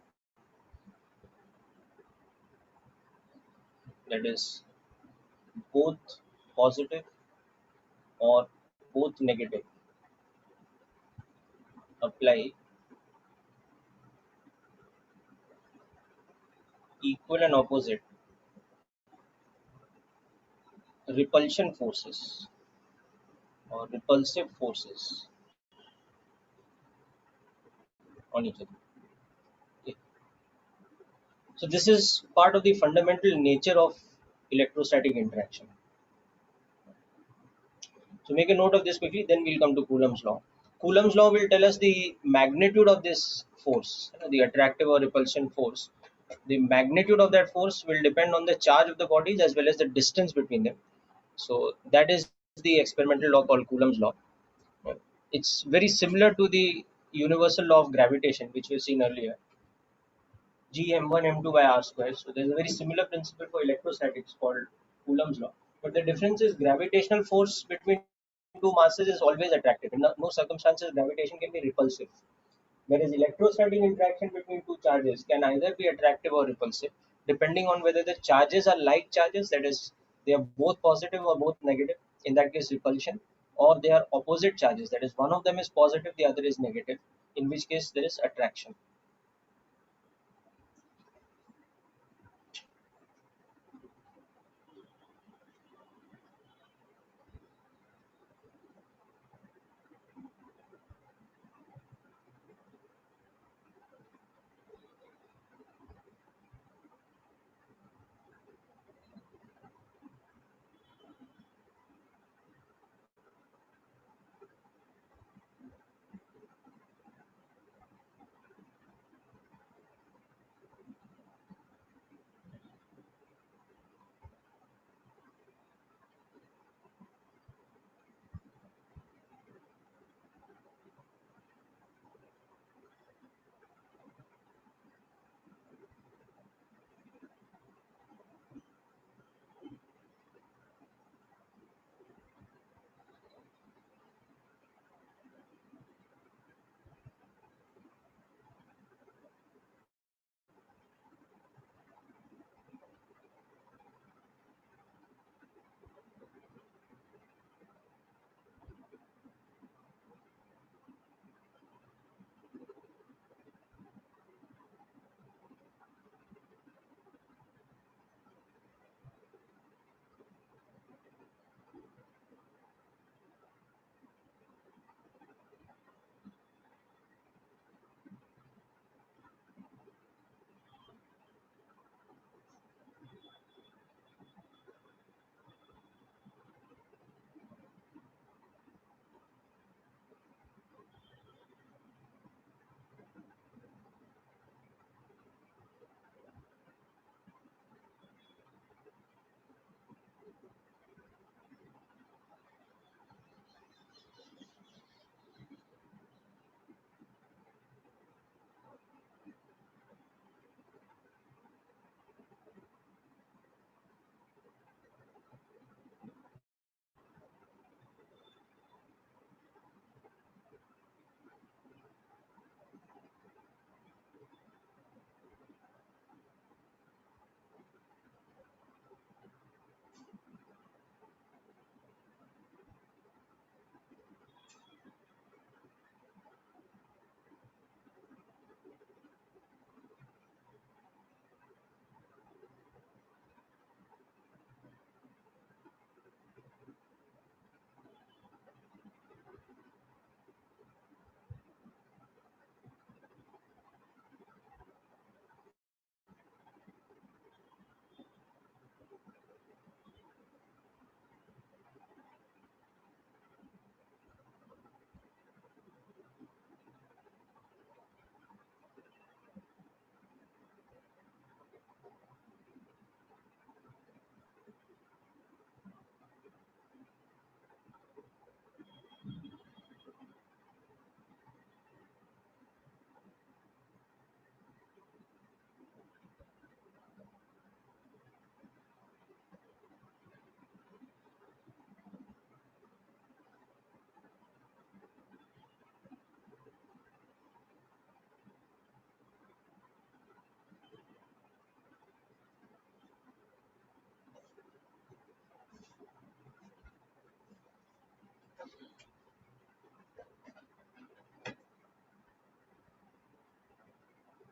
that is both positive or both negative, apply equal and opposite repulsion forces or repulsive forces on each other. Okay. So this is part of the fundamental nature of electrostatic interaction. So make a note of this quickly, then we'll come to Coulomb's law. Coulomb's law will tell us the magnitude of this force, the attractive or repulsion force. The magnitude of that force will depend on the charge of the bodies as well as the distance between them. So that is the experimental law called Coulomb's law. It's very similar to the universal law of gravitation, which we've seen earlier. G m1 m2 by r square. So there's a very similar principle for electrostatics called Coulomb's law. But the difference is gravitational force between two masses is always attractive. In no circumstances gravitation can be repulsive. Whereas electrostatic interaction between two charges can either be attractive or repulsive, depending on whether the charges are like charges, that is, they are both positive or both negative, in that case repulsion, or they are opposite charges, that is, one of them is positive, the other is negative, in which case there is attraction.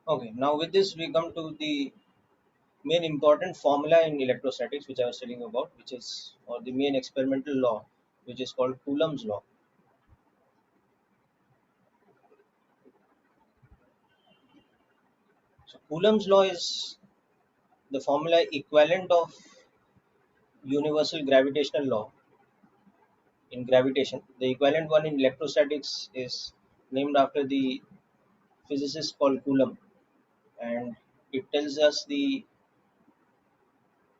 Okay, now with this we come to the main important formula in electrostatics, which I was telling you about, which is or the main experimental law, which is called Coulomb's law. So Coulomb's law is the formula equivalent of universal gravitational law in gravitation. The equivalent one in electrostatics is named after the physicist called Coulomb, and it tells us the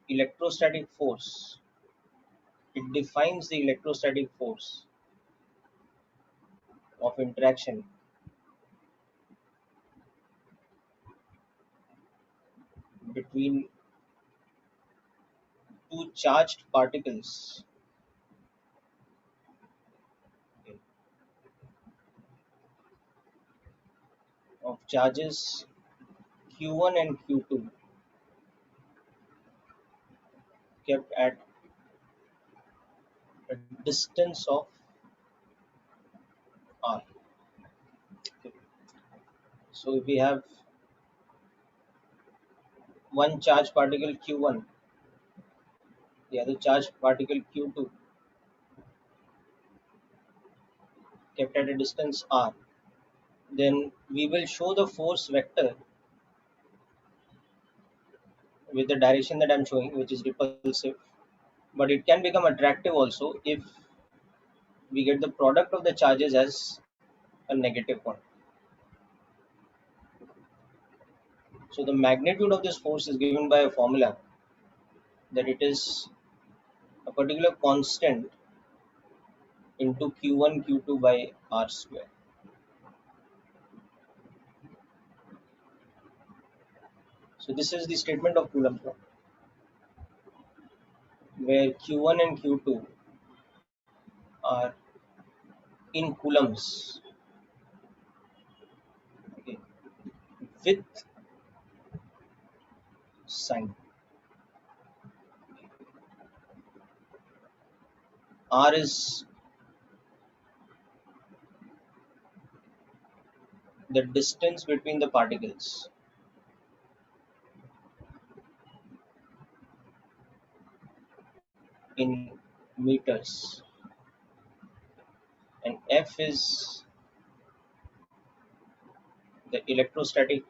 electrostatic force. It defines the electrostatic force of interaction between two charged particles, okay, of charges q1 and q2 kept at a distance of r. Okay. So if we have one charged particle q1, the other charged particle q2 kept at a distance r, then we will show the force vector with the direction that I'm showing, which is repulsive. But it can become attractive also if we get the product of the charges as a negative one. So the magnitude of this force is given by a formula that it is a particular constant into q1 q2 by r square. So this is the statement of Coulomb's law, where q1 and q2 are in coulombs, okay, with sign. R is the distance between the particles in meters, and F is the electrostatic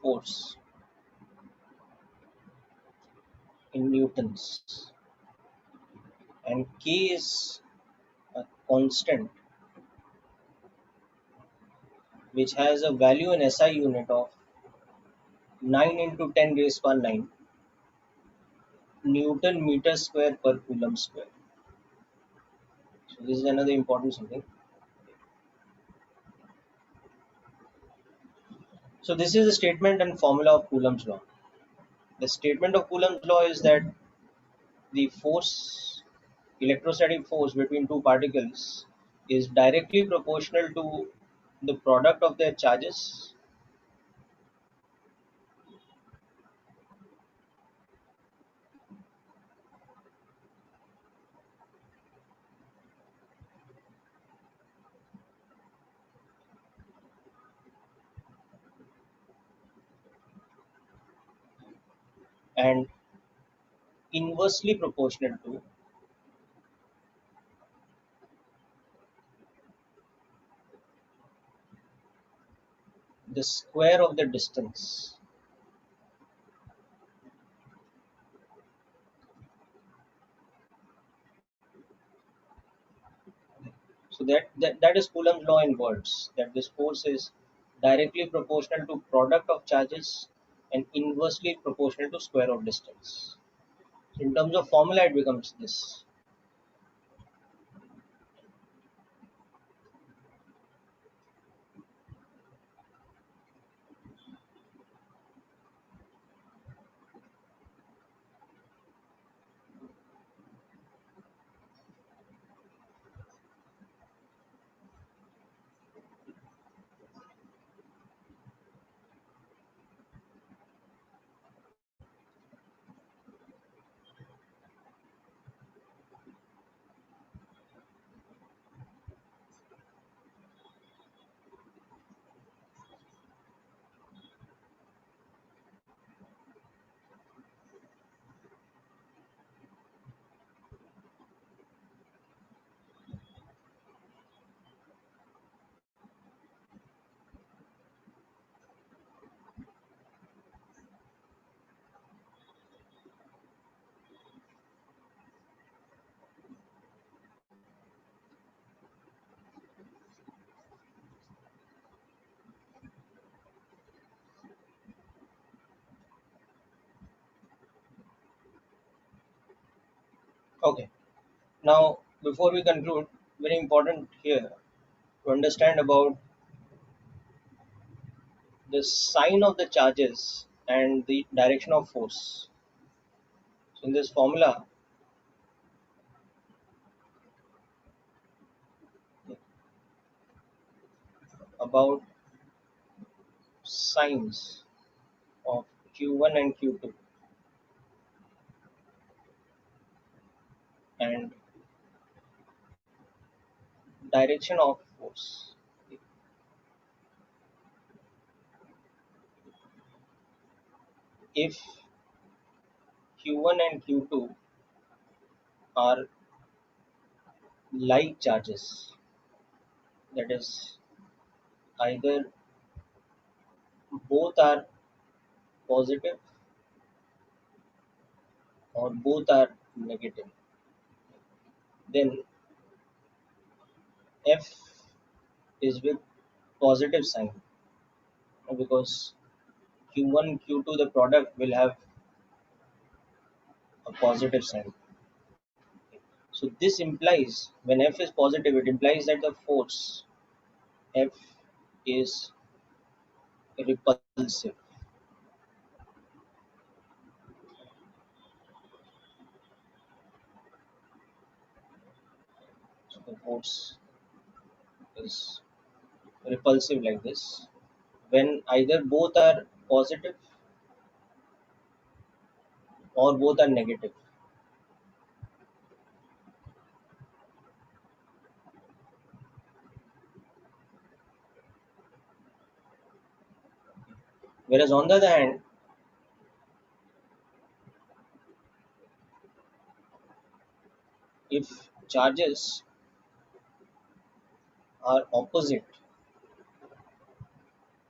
force in newtons, and K is a constant which has a value in SI unit of 9 into 10 raised power 9 Newton meter square per Coulomb square. So this is another important something. So this is the statement and formula of Coulomb's law. The statement of Coulomb's law is that the force, electrostatic force between two particles is directly proportional to the product of their charges, and inversely proportional to the square of the distance. So that is Coulomb's law in words, that this force is directly proportional to product of charges and inversely proportional to square of distance. So in terms of formula, it becomes this. Okay. Now, before we conclude, very important here to understand about the sign of the charges and the direction of force. So in this formula about signs of Q1 and Q2 and direction of force. If Q1 and Q2 are like charges, that is, either both are positive or both are negative, then F is with positive sign, because Q1, Q2, the product will have a positive sign. So this implies when F is positive, it implies that the force F is repulsive. So the force is repulsive like this when either both are positive or both are negative. Whereas on the other hand, if charges are opposite,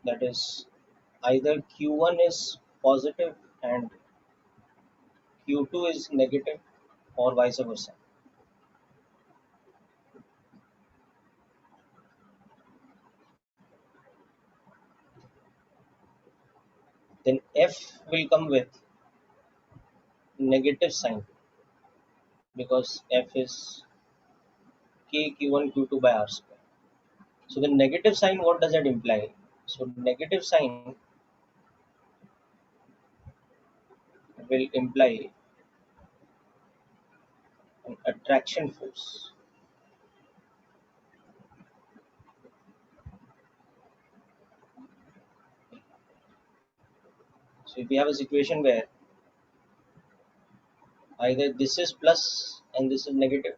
that is either Q1 is positive and Q2 is negative or vice versa, then F will come with negative sign because F is K Q1 Q2 by R square. So the negative sign, what does that imply? So negative sign will imply an attraction force. So if we have a situation where either this is plus and this is negative,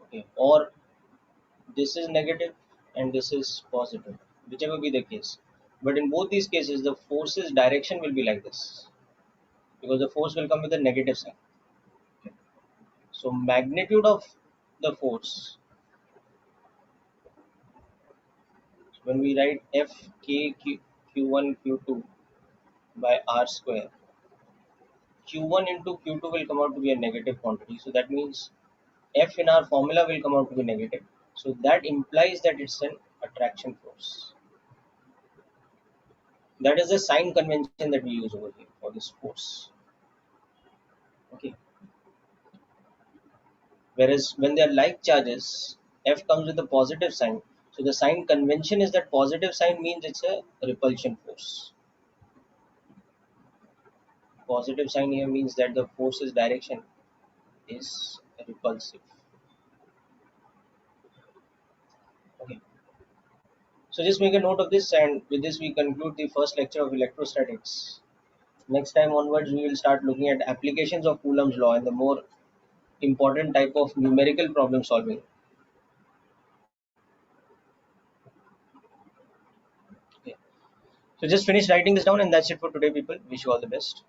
okay, or this is negative and this is positive, whichever be the case. But in both these cases, the force's direction will be like this because the force will come with a negative sign. So magnitude of the force, when we write F K Q1 Q2 by R square, Q1 into Q2 will come out to be a negative quantity. So that means F in our formula will come out to be negative. So that implies that it's an attraction force. That is the sign convention that we use over here for this force. Okay. Whereas when they are like charges, F comes with a positive sign. So the sign convention is that positive sign means it's a repulsion force. Positive sign here means that the force's direction is repulsive. Okay. So just make a note of this, and with this we conclude the first lecture of electrostatics. Next time onwards, we will start looking at applications of Coulomb's law and the more important type of numerical problem solving. Okay. So just finish writing this down, and that's it for today, people. Wish you all the best.